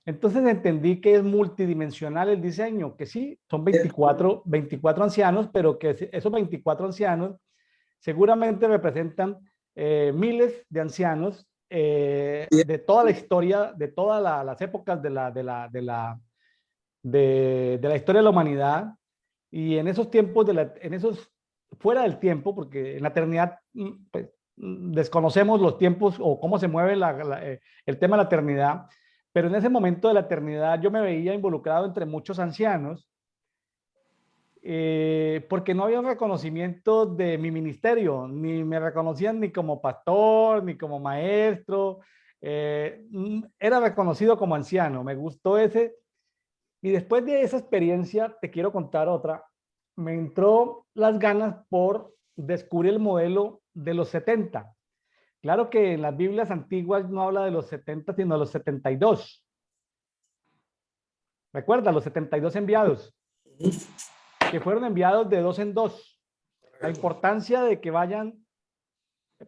Entonces entendí que es multidimensional el diseño, que sí, son 24 ancianos, pero que esos 24 ancianos seguramente representan miles de ancianos de toda la historia, de todas las épocas de la historia de la humanidad, y en esos tiempos, fuera del tiempo, porque en la eternidad pues, desconocemos los tiempos o cómo se mueve el tema de la eternidad, pero en ese momento de la eternidad yo me veía involucrado entre muchos ancianos, porque no había un reconocimiento de mi ministerio, ni me reconocían ni como pastor, ni como maestro, era reconocido como anciano. Me gustó ese. Y después de esa experiencia, te quiero contar otra. Me entró las ganas por descubrir el modelo de los 70. Claro que en las Biblias antiguas no habla de los 70, sino de los 72. Recuerda, los 72 enviados, que fueron enviados de dos en dos. La importancia de que vayan,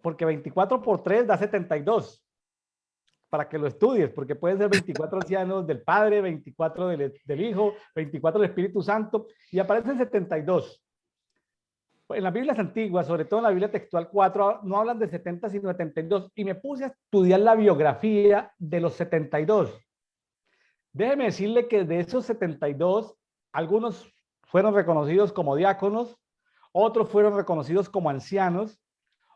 porque 24 por 3 da 72. para que lo estudies, porque pueden ser 24 ancianos del Padre, 24 del Hijo, 24 del Espíritu Santo, y aparecen 72. En las Biblias antiguas, sobre todo en la Biblia textual 4, no hablan de 70, sino de 72, y me puse a estudiar la biografía de los 72. Déjeme decirle que de esos 72, algunos fueron reconocidos como diáconos, otros fueron reconocidos como ancianos,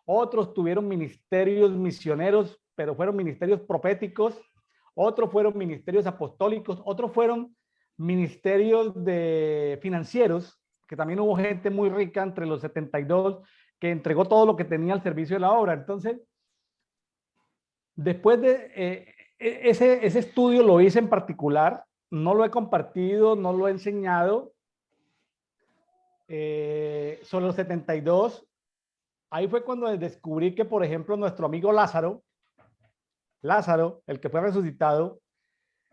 otros tuvieron ministerios misioneros, pero fueron ministerios proféticos, otros fueron ministerios apostólicos, otros fueron ministerios de financieros, que también hubo gente muy rica entre los 72 que entregó todo lo que tenía al servicio de la obra. Entonces, después de ese estudio lo hice en particular, no lo he compartido, no lo he enseñado, sobre los 72. Ahí fue cuando descubrí que, por ejemplo, nuestro amigo Lázaro, el que fue resucitado,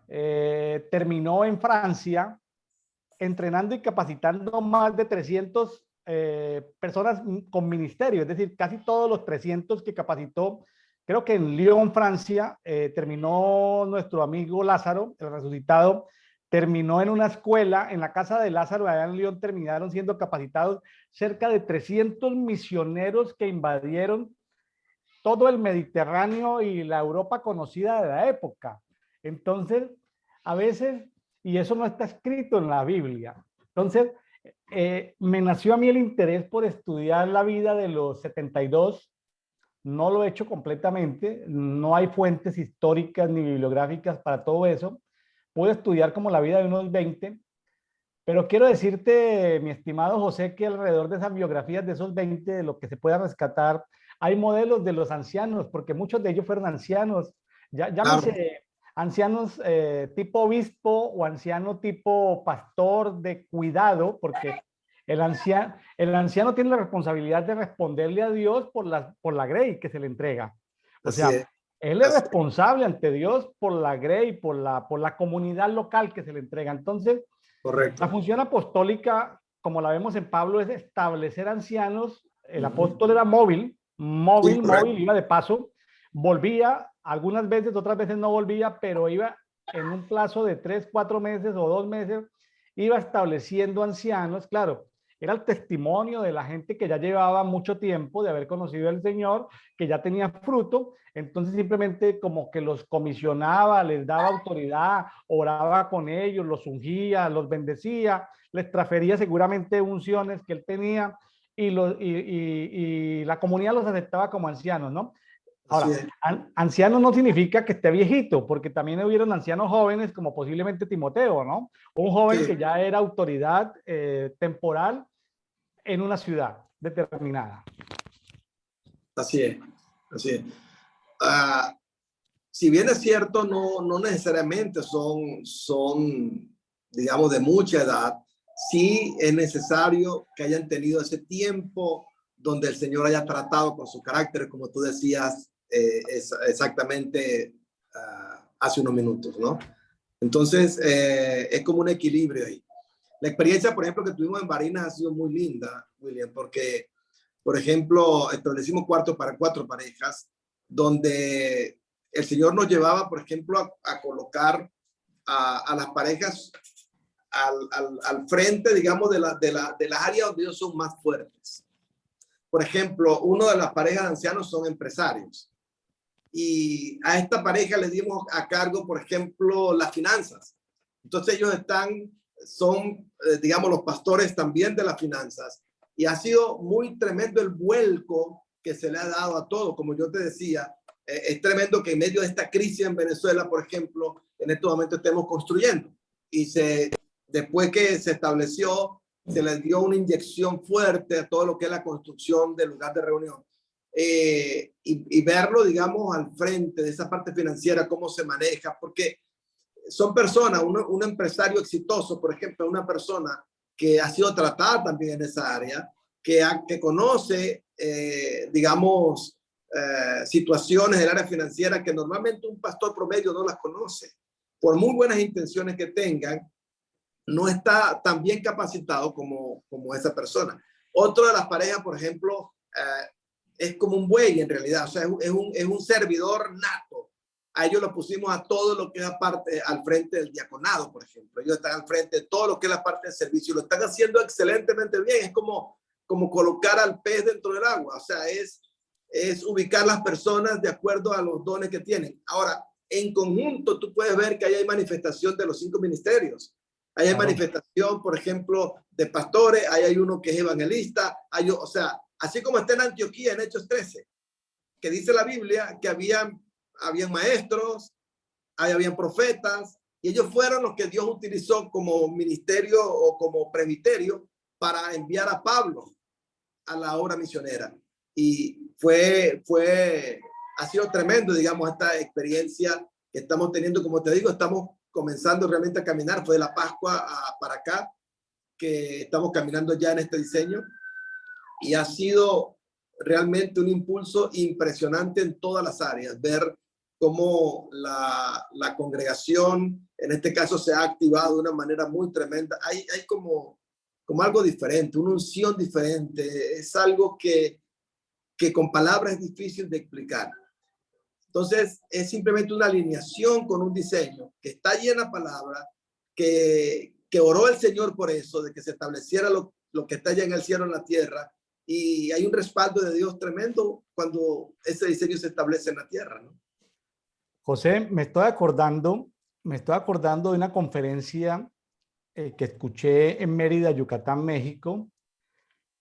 terminó en Francia entrenando y capacitando más de 300 personas con ministerio, es decir, casi todos los 300 que capacitó. Creo que en Lyon, Francia, terminó nuestro amigo Lázaro, el resucitado, terminó en una escuela, en la casa de Lázaro, allá en Lyon, terminaron siendo capacitados cerca de 300 misioneros que invadieron todo el Mediterráneo y la Europa conocida de la época. Entonces, a veces, y eso no está escrito en la Biblia, entonces me nació a mí el interés por estudiar la vida de los 72. No lo he hecho completamente, no hay fuentes históricas ni bibliográficas para todo eso. Puedo estudiar como la vida de unos 20, pero quiero decirte, mi estimado José, que alrededor de esas biografías de esos 20, de lo que se pueda rescatar, hay modelos de los ancianos, porque muchos de ellos fueron ancianos, ya, Claro, llámese ancianos tipo obispo o anciano tipo pastor de cuidado, porque el anciano tiene la responsabilidad de responderle a Dios por la grey que se le entrega. O así sea, es, él es así responsable ante Dios por la grey, por la comunidad local que se le entrega. Entonces, la correcto. función apostólica, como la vemos en Pablo, es establecer ancianos. El apóstol era móvil, Sí, correcto. iba de paso, volvía algunas veces, otras veces no volvía, pero iba en un plazo de 3, 4 meses o 2 meses, iba estableciendo ancianos. Claro, era el testimonio de la gente que ya llevaba mucho tiempo de haber conocido al Señor, que ya tenía fruto. Entonces simplemente como que los comisionaba, les daba autoridad, oraba con ellos, los ungía, los bendecía, les transfería seguramente unciones que él tenía, y la comunidad los aceptaba como ancianos, ¿no? Así Ahora, es. anciano no significa que esté viejito, porque también hubieron ancianos jóvenes como posiblemente Timoteo, ¿no? Un joven Sí, que ya era autoridad temporal en una ciudad determinada. así es. Así es. Ah, si bien es cierto, no necesariamente son, digamos, de mucha edad, sí es necesario que hayan tenido ese tiempo donde el Señor haya tratado con su carácter, como tú decías exactamente hace unos minutos, ¿no? Entonces, es como un equilibrio ahí. La experiencia, por ejemplo, que tuvimos en Barinas ha sido muy linda, William, porque, por ejemplo, establecimos cuartos para 4 parejas, donde el Señor nos llevaba, por ejemplo, a colocar a las parejas al frente, digamos, de las áreas donde ellos son más fuertes. Por ejemplo, una de las parejas de ancianos son empresarios. Y a esta pareja le dimos a cargo, por ejemplo, las finanzas. Entonces ellos son, digamos, los pastores también de las finanzas. Y ha sido muy tremendo el vuelco que se le ha dado a todo. Como yo te decía, es tremendo que en medio de esta crisis en Venezuela, por ejemplo, en este momento estemos construyendo. Y después que se estableció, se les dio una inyección fuerte a todo lo que es la construcción del lugar de reunión. Y verlo, digamos, al frente de esa parte financiera, cómo se maneja, porque son personas, un empresario exitoso, por ejemplo, una persona que ha sido tratada también en esa área, que conoce, digamos, situaciones del área financiera que normalmente un pastor promedio no las conoce. Por muy buenas intenciones que tengan, no está tan bien capacitado como esa persona. Otra de las parejas, por ejemplo, es como un buey en realidad, o sea, es un servidor nato. a ellos los pusimos a todo lo que es aparte, al frente del diaconado, por ejemplo. Ellos están al frente de todo lo que es la parte del servicio. Lo están haciendo excelentemente bien. Es como colocar al pez dentro del agua. O sea, es ubicar las personas de acuerdo a los dones que tienen. Ahora, en conjunto, tú puedes ver que ahí hay manifestación de los 5 ministerios. Ahí hay manifestación, por ejemplo, de pastores. Ahí hay uno que es evangelista. O sea, así como está en Antioquía, en Hechos 13, que dice la Biblia que habían maestros, habían profetas, y ellos fueron los que Dios utilizó como ministerio o como presbiterio para enviar a Pablo a la obra misionera. Y ha sido tremendo, digamos, esta experiencia que estamos teniendo. Como te digo, estamos comenzando realmente a caminar. Fue de la Pascua para acá que estamos caminando ya en este diseño, y ha sido realmente un impulso impresionante en todas las áreas, ver cómo la congregación, en este caso, se ha activado de una manera muy tremenda. Hay como algo diferente, una unción diferente. Es algo que con palabras es difícil de explicar. Entonces, es simplemente una alineación con un diseño que está llena de palabras, que oró el Señor por eso, de que se estableciera lo que está allá en el cielo, en la tierra. Y hay un respaldo de Dios tremendo cuando ese diseño se establece en la tierra, ¿no? José, me estoy acordando de una conferencia que escuché en Mérida, Yucatán, México.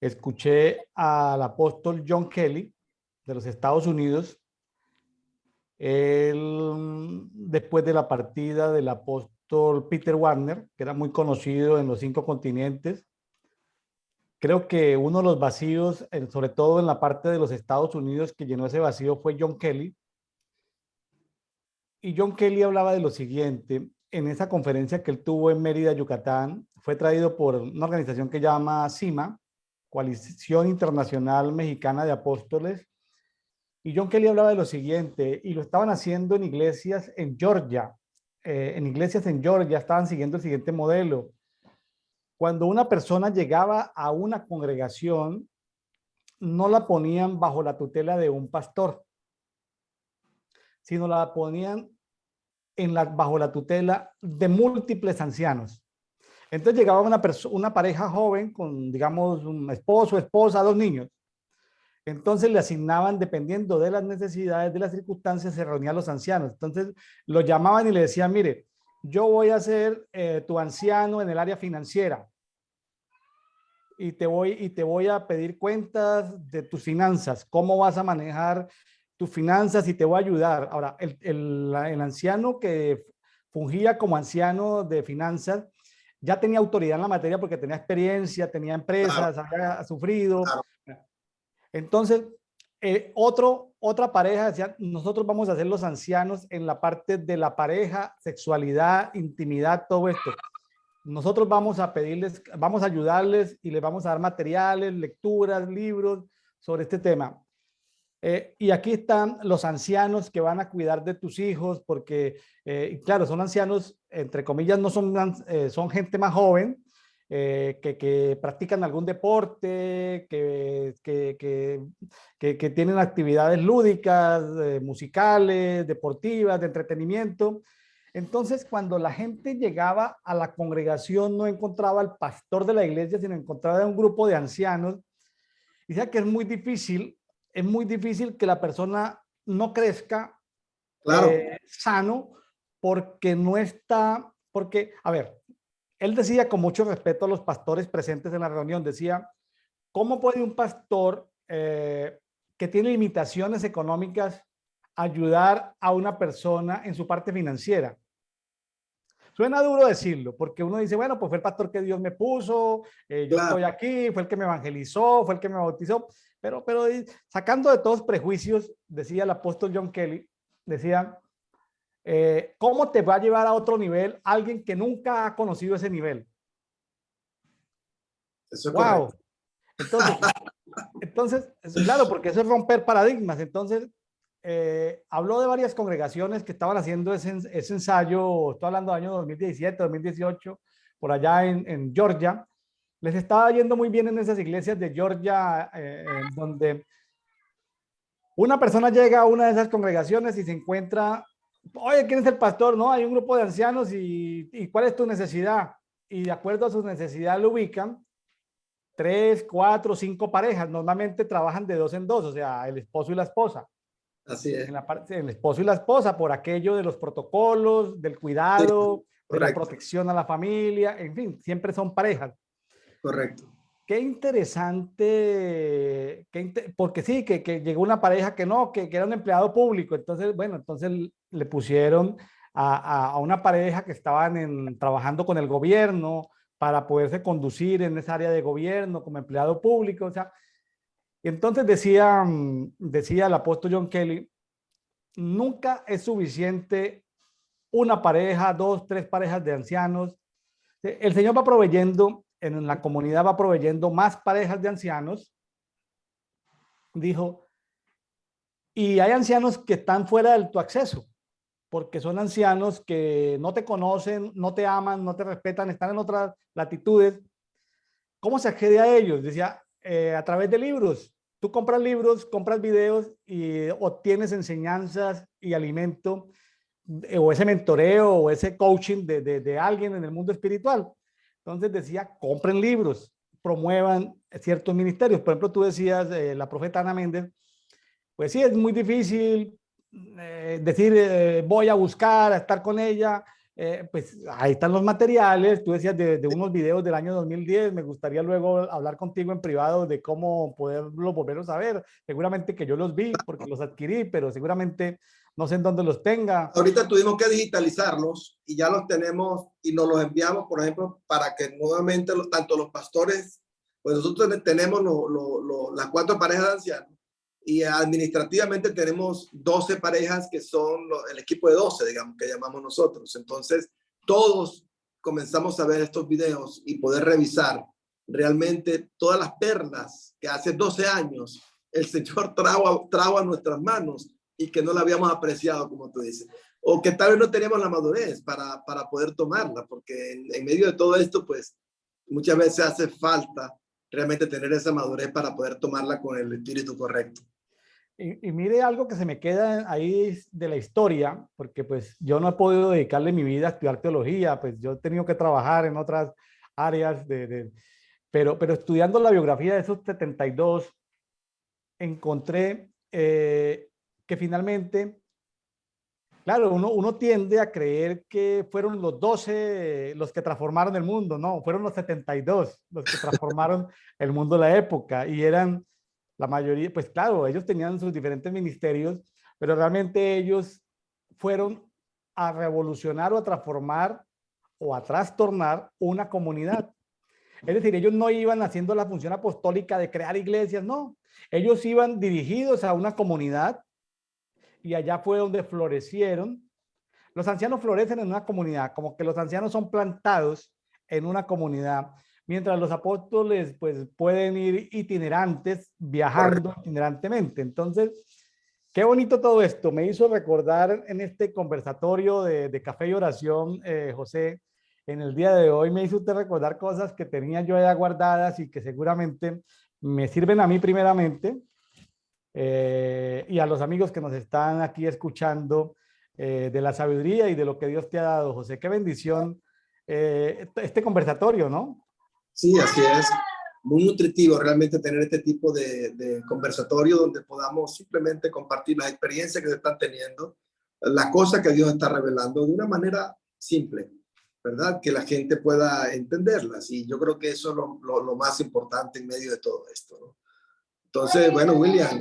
Escuché al apóstol John Kelly de los Estados Unidos. Él, después de la partida del apóstol Peter Wagner, que era muy conocido en los 5 continentes, creo que uno de los vacíos, sobre todo en la parte de los Estados Unidos, que llenó ese vacío fue John Kelly. Y John Kelly hablaba de lo siguiente: en esa conferencia que él tuvo en Mérida, Yucatán, fue traído por una organización que llama CIMA, Coalición Internacional Mexicana de Apóstoles. Y John Kelly hablaba de lo siguiente, y lo estaban haciendo en iglesias en Georgia. En iglesias en Georgia estaban siguiendo el siguiente modelo. Cuando una persona llegaba a una congregación, no la ponían bajo la tutela de un pastor, sino la ponían bajo la tutela de múltiples ancianos. Entonces llegaba una pareja joven con, digamos, un esposo, esposa, 2 niños. Entonces le asignaban, dependiendo de las necesidades, de las circunstancias, se reunían los ancianos. Entonces lo llamaban y le decían: mire, yo voy a ser tu anciano en el área financiera, y te voy a pedir cuentas de tus finanzas, cómo vas a manejar tus finanzas, y te voy a ayudar. Ahora, el anciano que fungía como anciano de finanzas ya tenía autoridad en la materia porque tenía experiencia, tenía empresas, claro, había sufrido. Claro. Entonces, otra pareja decía: nosotros vamos a ser los ancianos en la parte de la pareja, sexualidad, intimidad, todo esto. Nosotros vamos a pedirles, vamos a ayudarles y les vamos a dar materiales, lecturas, libros sobre este tema. Y aquí están los ancianos que van a cuidar de tus hijos, porque, claro, son ancianos, entre comillas, no son, son gente más joven, que practican algún deporte, que tienen actividades lúdicas, musicales, deportivas, de entretenimiento. Entonces, cuando la gente llegaba a la congregación, no encontraba al pastor de la iglesia, sino encontraba un grupo de ancianos. Y decía que es muy difícil que la persona no crezca, claro, sano, porque no está, porque, a ver, él decía, con mucho respeto a los pastores presentes en la reunión, decía: ¿cómo puede un pastor que tiene limitaciones económicas ayudar a una persona en su parte financiera? Suena duro decirlo, porque uno dice: bueno, pues fue el pastor que Dios me puso, yo estoy aquí, fue el que me evangelizó, fue el que me bautizó, pero sacando de todos prejuicios, decía el apóstol John Kelly, decía: ¿cómo te va a llevar a otro nivel alguien que nunca ha conocido ese nivel? Eso es wow. Correcto. Entonces, claro, porque eso es romper paradigmas. Entonces, habló de varias congregaciones que estaban haciendo ese ensayo, estoy hablando del año 2017, 2018, por allá en Georgia. Les estaba yendo muy bien en esas iglesias de Georgia, donde una persona llega a una de esas congregaciones y se encuentra oye, ¿quién es el pastor? No, hay un grupo de ancianos y ¿cuál es tu necesidad? Y de acuerdo a sus necesidades lo ubican 3, 4, 5 parejas. Normalmente trabajan de dos en dos, o sea, el esposo y la esposa. Así es. En la parte, el esposo y la esposa, por aquello de los protocolos, del Sí, cuidado, de la correcto, protección a la familia, en fin, siempre son parejas. correcto. Qué interesante, porque sí, que llegó una pareja que no, que era un empleado público. Entonces, bueno, entonces le pusieron a una pareja que estaban trabajando con el gobierno para poderse conducir en esa área de gobierno como empleado público. O sea, entonces decía el apóstol John Kelly, nunca es suficiente una pareja, dos, tres parejas de ancianos. El Señor va proveyendo, en la comunidad va proveyendo más parejas de ancianos, dijo, y hay ancianos que están fuera de tu acceso, porque son ancianos que no te conocen, no te aman, no te respetan, están en otras latitudes. ¿Cómo se accede a ellos? Decía, a través de libros. Tú compras libros, compras videos y obtienes enseñanzas y alimento o ese mentoreo o ese coaching de alguien en el mundo espiritual. Entonces decía, compren libros, promuevan ciertos ministerios. Por ejemplo, tú decías, la profeta Ana Méndez, pues sí, es muy difícil decir, voy a buscar, a estar con ella. Pues ahí están los materiales. Tú decías de unos videos del año 2010. Me gustaría luego hablar contigo en privado de cómo poderlos volverlos a ver. Seguramente que yo los vi porque los adquirí, pero seguramente no sé en dónde los tenga. Ahorita tuvimos que digitalizarlos y ya los tenemos y nos los enviamos, por ejemplo, para que nuevamente tanto los pastores, pues nosotros tenemos las 4 parejas de ancianos y administrativamente tenemos 12 parejas que son el equipo de 12, digamos, que llamamos nosotros. Entonces, todos comenzamos a ver estos videos y poder revisar realmente todas las perlas que hace 12 años el Señor trajo a nuestras manos y que no la habíamos apreciado, como tú dices, o que tal vez no teníamos la madurez para poder tomarla, porque en medio de todo esto, pues muchas veces hace falta realmente tener esa madurez para poder tomarla con el espíritu correcto. Y mire algo que se me queda ahí de la historia, porque pues yo no he podido dedicarle mi vida a estudiar teología, pues yo he tenido que trabajar en otras áreas, pero estudiando la biografía de esos 72, encontré que finalmente, claro, uno tiende a creer que fueron los 12 los que transformaron el mundo, no, fueron los 72 los que transformaron el mundo de la época y eran la mayoría, pues claro, ellos tenían sus diferentes ministerios, pero realmente ellos fueron a revolucionar o a transformar o a trastornar una comunidad. Es decir, ellos no iban haciendo la función apostólica de crear iglesias, no. Ellos iban dirigidos a una comunidad y allá fue donde florecieron. Los ancianos florecen en una comunidad, como que los ancianos son plantados en una comunidad, mientras los apóstoles pues pueden ir itinerantes, viajando Correcto. itinerantemente. Entonces, qué bonito todo esto. Me hizo recordar en este conversatorio de café y oración, José, en el día de hoy me hizo usted recordar cosas que tenía yo ya guardadas y que seguramente me sirven a mí primeramente y a los amigos que nos están aquí escuchando de la sabiduría y de lo que Dios te ha dado, José. Qué bendición este conversatorio, ¿no? Sí, así es. Muy nutritivo realmente tener este tipo de conversatorio donde podamos simplemente compartir las experiencias que se están teniendo, las cosas que Dios está revelando de una manera simple, ¿verdad? Que la gente pueda entenderlas. Y yo creo que eso es lo más importante en medio de todo esto, ¿no? Entonces, bueno, William,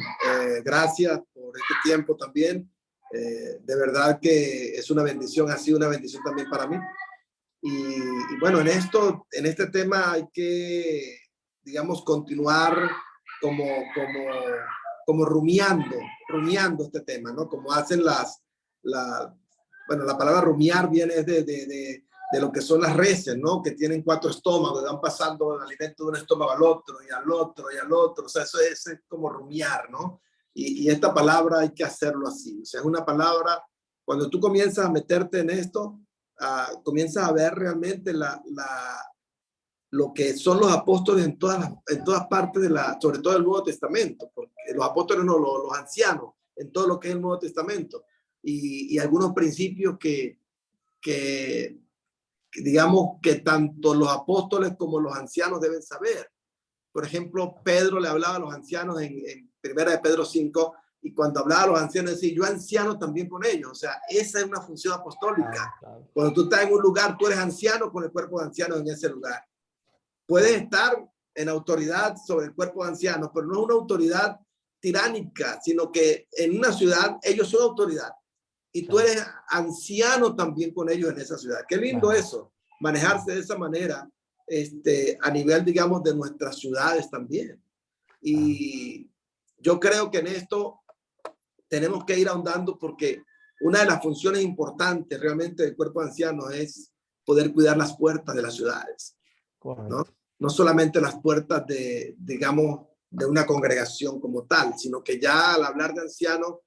gracias por este tiempo también. De verdad que es una bendición, ha sido una bendición también para mí. Y bueno, en este tema hay que, digamos, continuar como, como, como rumiando este tema, ¿no? Como hacen bueno, la palabra rumiar viene de lo que son las reses, ¿no? Que tienen 4 estómagos, van pasando el alimento de un estómago al otro y al otro y al otro. O sea, eso es como rumiar, ¿no? Y esta palabra hay que hacerlo así. O sea, es una palabra, cuando tú comienzas a meterte en esto, comienzas a ver realmente lo que son los apóstoles en todas partes sobre todo el Nuevo Testamento, porque los apóstoles no, los ancianos, en todo lo que es el Nuevo Testamento. y algunos principios que digamos que tanto los apóstoles como los ancianos deben saber. Por ejemplo, Pedro le hablaba a los ancianos en Primera de Pedro 5, y cuando hablaba a los ancianos decía, yo anciano también con ellos. O sea, esa es una función apostólica. Claro. Cuando tú estás en un lugar, tú eres anciano con el cuerpo de ancianos en ese lugar. Puedes estar en autoridad sobre el cuerpo de ancianos, pero no es una autoridad tiránica, sino que en una ciudad ellos son autoridad. Y tú eres anciano también con ellos en esa ciudad. Qué lindo eso, manejarse de esa manera a nivel, digamos, de nuestras ciudades también. Y yo creo que en esto tenemos que ir ahondando, porque una de las funciones importantes realmente del cuerpo de ancianos es poder cuidar las puertas de las ciudades, ¿no? No solamente las puertas de, digamos, de una congregación como tal, sino que ya al hablar de ancianos,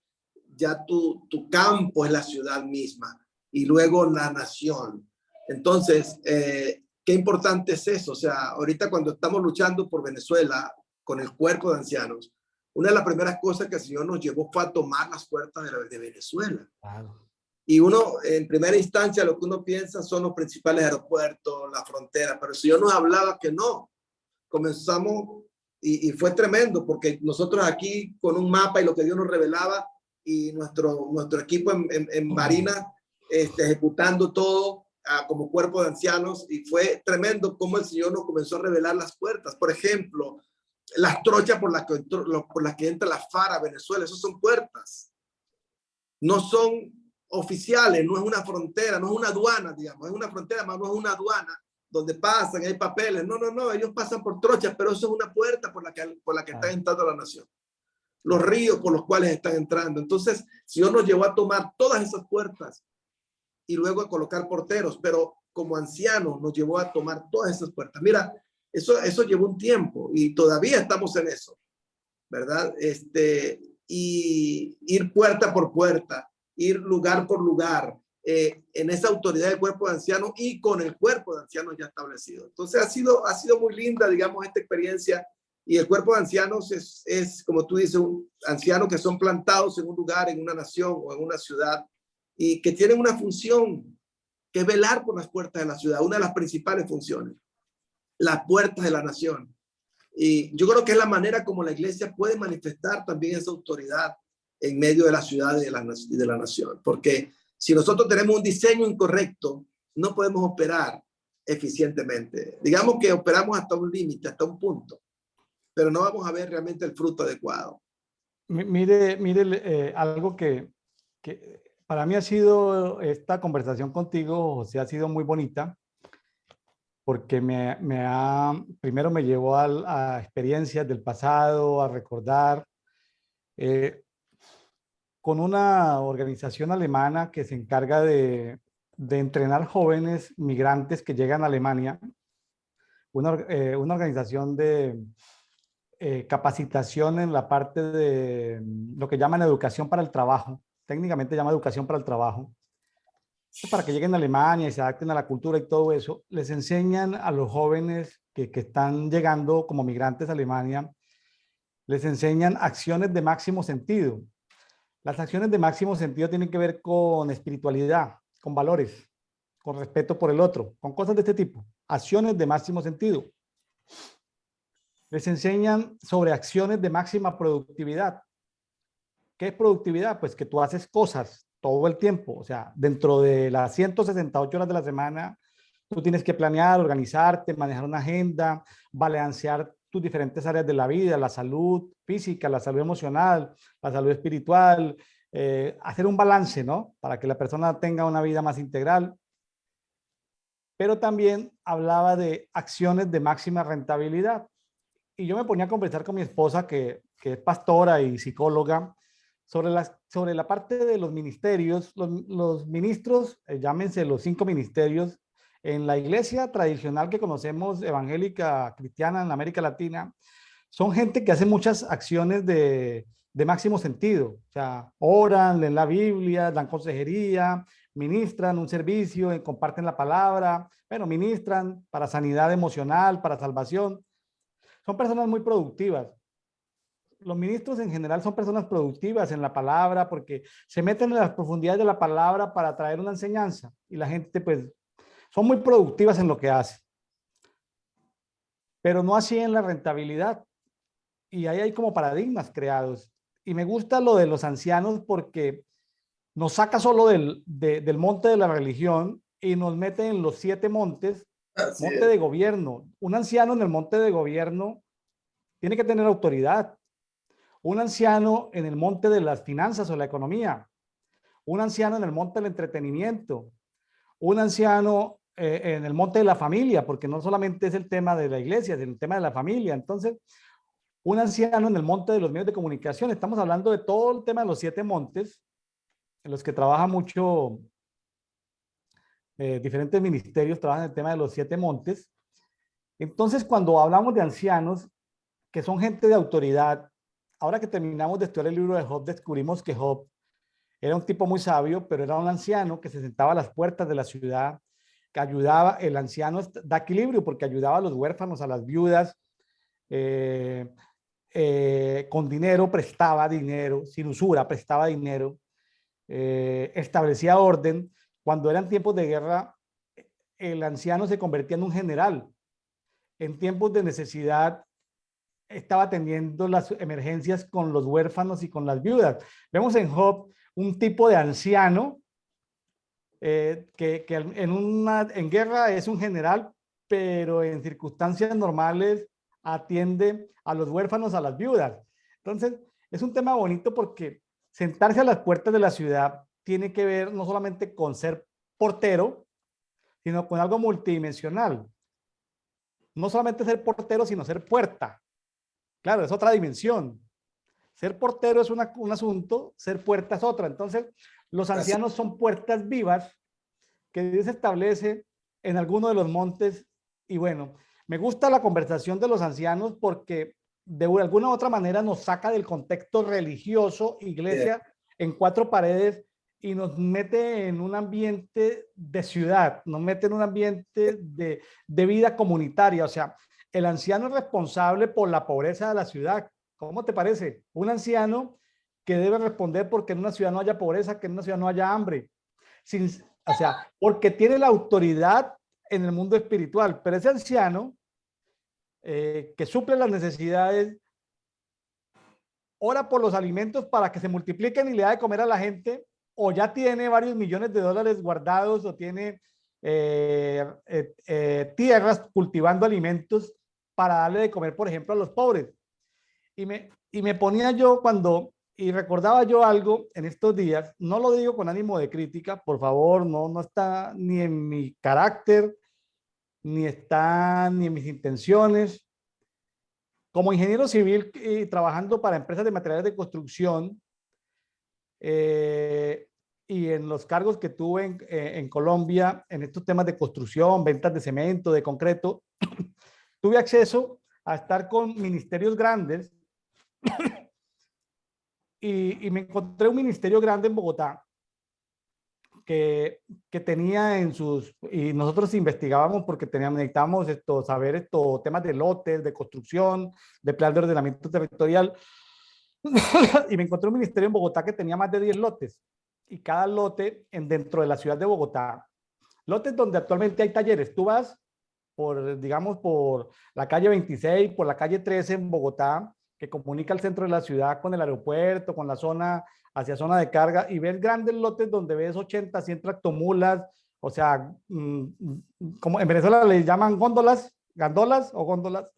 ya tu campo es la ciudad misma y luego la nación. Entonces, qué importante es eso. O sea, ahorita cuando estamos luchando por Venezuela con el cuerpo de ancianos, una de las primeras cosas que el Señor nos llevó fue a tomar las puertas de Venezuela. Claro. Y uno, en primera instancia, lo que uno piensa son los principales aeropuertos, la frontera, pero el Señor nos hablaba que no. Comenzamos y fue tremendo, porque nosotros aquí con un mapa y lo que Dios nos revelaba, y nuestro equipo en Marina ejecutando todo como cuerpo de ancianos, y fue tremendo cómo el Señor nos comenzó a revelar las puertas. Por ejemplo, las trochas por las que entra la FARC a Venezuela, esas son puertas. No son oficiales, no es una frontera, no es una aduana, digamos, es una frontera, pero no es una aduana donde pasan, hay papeles. No, ellos pasan por trochas, pero eso es una puerta por la que está entrando la nación. Los ríos por los cuales están entrando. Entonces, el Señor nos llevó a tomar todas esas puertas y luego a colocar porteros, pero como ancianos nos llevó a tomar todas esas puertas. Mira, eso llevó un tiempo y todavía estamos en eso, ¿verdad? Y ir puerta por puerta, ir lugar por lugar, en esa autoridad del cuerpo de ancianos y con el cuerpo de ancianos ya establecido. Entonces ha sido muy linda, digamos, esta experiencia. Y el cuerpo de ancianos es, como tú dices, un anciano que son plantados en un lugar, en una nación o en una ciudad, y que tienen una función, que es velar por las puertas de la ciudad, una de las principales funciones, las puertas de la nación. Y yo creo que es la manera como la iglesia puede manifestar también esa autoridad en medio de la ciudad y de la nación. Porque si nosotros tenemos un diseño incorrecto, no podemos operar eficientemente. Digamos que operamos hasta un límite, hasta un punto, pero no vamos a ver realmente el fruto adecuado. Mire, algo que para mí ha sido esta conversación contigo, José, ha sido muy bonita, porque primero me llevó a experiencias del pasado, a recordar, con una organización alemana que se encarga de entrenar jóvenes migrantes que llegan a Alemania, una organización de capacitación en la parte de lo que llaman educación para el trabajo, técnicamente llama educación para el trabajo, para que lleguen a Alemania y se adapten a la cultura y todo eso. Les enseñan a los jóvenes que están llegando como migrantes a Alemania, les enseñan acciones de máximo sentido. Las acciones de máximo sentido tienen que ver con espiritualidad, con valores, con respeto por el otro, con cosas de este tipo. Acciones de máximo sentido. Les enseñan sobre acciones de máxima productividad. ¿Qué es productividad? Pues que tú haces cosas todo el tiempo. O sea, dentro de las 168 horas de la semana, tú tienes que planear, organizarte, manejar una agenda, balancear tus diferentes áreas de la vida, la salud física, la salud emocional, la salud espiritual, hacer un balance, ¿no? Para que la persona tenga una vida más integral. Pero también hablaba de acciones de máxima rentabilidad. Y yo me ponía a conversar con mi esposa, que es pastora y psicóloga, sobre la parte de los ministerios. Los ministros, llámense los 5 ministerios, en la iglesia tradicional que conocemos, evangélica, cristiana en América Latina, son gente que hace muchas acciones de máximo sentido. O sea, oran, leen la Biblia, dan consejería, ministran un servicio, comparten la palabra, bueno, ministran para sanidad emocional, para salvación. Son personas muy productivas. los ministros en general son personas productivas en la palabra porque se meten en las profundidades de la palabra para traer una enseñanza y la gente pues son muy productivas en lo que hace, pero no así en la rentabilidad. Y ahí hay como paradigmas creados. Y me gusta lo de los ancianos porque nos saca solo del monte de la religión y nos mete en los 7 montes, Así monte es. de gobierno. Un anciano en el monte de gobierno tiene que tener autoridad. Un anciano en el monte de las finanzas o la economía. Un anciano en el monte del entretenimiento. Un anciano en el monte de la familia, porque no solamente es el tema de la iglesia, es el tema de la familia. Entonces, un anciano en el monte de los medios de comunicación. Estamos hablando de todo el tema de los 7 montes, en los que trabaja mucho, diferentes ministerios trabajan en el tema de los 7 montes. Entonces, cuando hablamos de ancianos, que son gente de autoridad, ahora que terminamos de estudiar el libro de Job, descubrimos que Job era un tipo muy sabio, pero era un anciano que se sentaba a las puertas de la ciudad, que ayudaba, el anciano da equilibrio porque ayudaba a los huérfanos, a las viudas, eh, con dinero, prestaba dinero, sin usura, prestaba dinero, establecía orden. Cuando eran tiempos de guerra, el anciano se convertía en un general. En tiempos de necesidad, estaba atendiendo las emergencias con los huérfanos y con las viudas. Vemos en Job un tipo de anciano que en guerra es un general, pero en circunstancias normales atiende a los huérfanos, a las viudas. Entonces, es un tema bonito porque sentarse a las puertas de la ciudad tiene que ver no solamente con ser portero, sino con algo multidimensional. No solamente ser portero, sino ser puerta. Claro, es otra dimensión. Ser portero es un asunto, ser puerta es otra. Entonces, los Así, ancianos son puertas vivas que Dios establece en alguno de los montes. Y bueno, me gusta la conversación de los ancianos porque de alguna u otra manera nos saca del contexto religioso, iglesia en 4 paredes, y nos mete en un ambiente de ciudad, nos mete en un ambiente de vida comunitaria. O sea, el anciano es responsable por la pobreza de la ciudad. ¿Cómo te parece? Un anciano que debe responder porque en una ciudad no haya pobreza, que en una ciudad no haya hambre. Sin, o sea, porque tiene la autoridad en el mundo espiritual, pero ese anciano que suple las necesidades, ora por los alimentos para que se multipliquen y le da de comer a la gente, o ya tiene varios millones de dólares guardados, o tiene tierras cultivando alimentos para darle de comer, por ejemplo, a los pobres. Y me ponía yo y recordaba yo algo en estos días, no lo digo con ánimo de crítica, por favor, no está ni en mi carácter, ni está ni en mis intenciones. Como ingeniero civil y trabajando para empresas de materiales de construcción, eh, y en los cargos que tuve en Colombia, en estos temas de construcción, ventas de cemento, de concreto, tuve acceso a estar con ministerios grandes y me encontré un ministerio grande en Bogotá que tenía y nosotros investigábamos porque necesitábamos saber temas de lotes, de construcción, de plan de ordenamiento territorial. Y me encontré un ministerio en Bogotá que tenía más de 10 lotes y cada lote dentro de la ciudad de Bogotá. Lotes donde actualmente hay talleres. Tú vas digamos, por la calle 26, por la calle 13 en Bogotá, que comunica el centro de la ciudad con el aeropuerto, con la zona, hacia zona de carga, y ves grandes lotes donde ves 80, 100 tractomulas, o sea, como en Venezuela le llaman góndolas, gandolas o góndolas,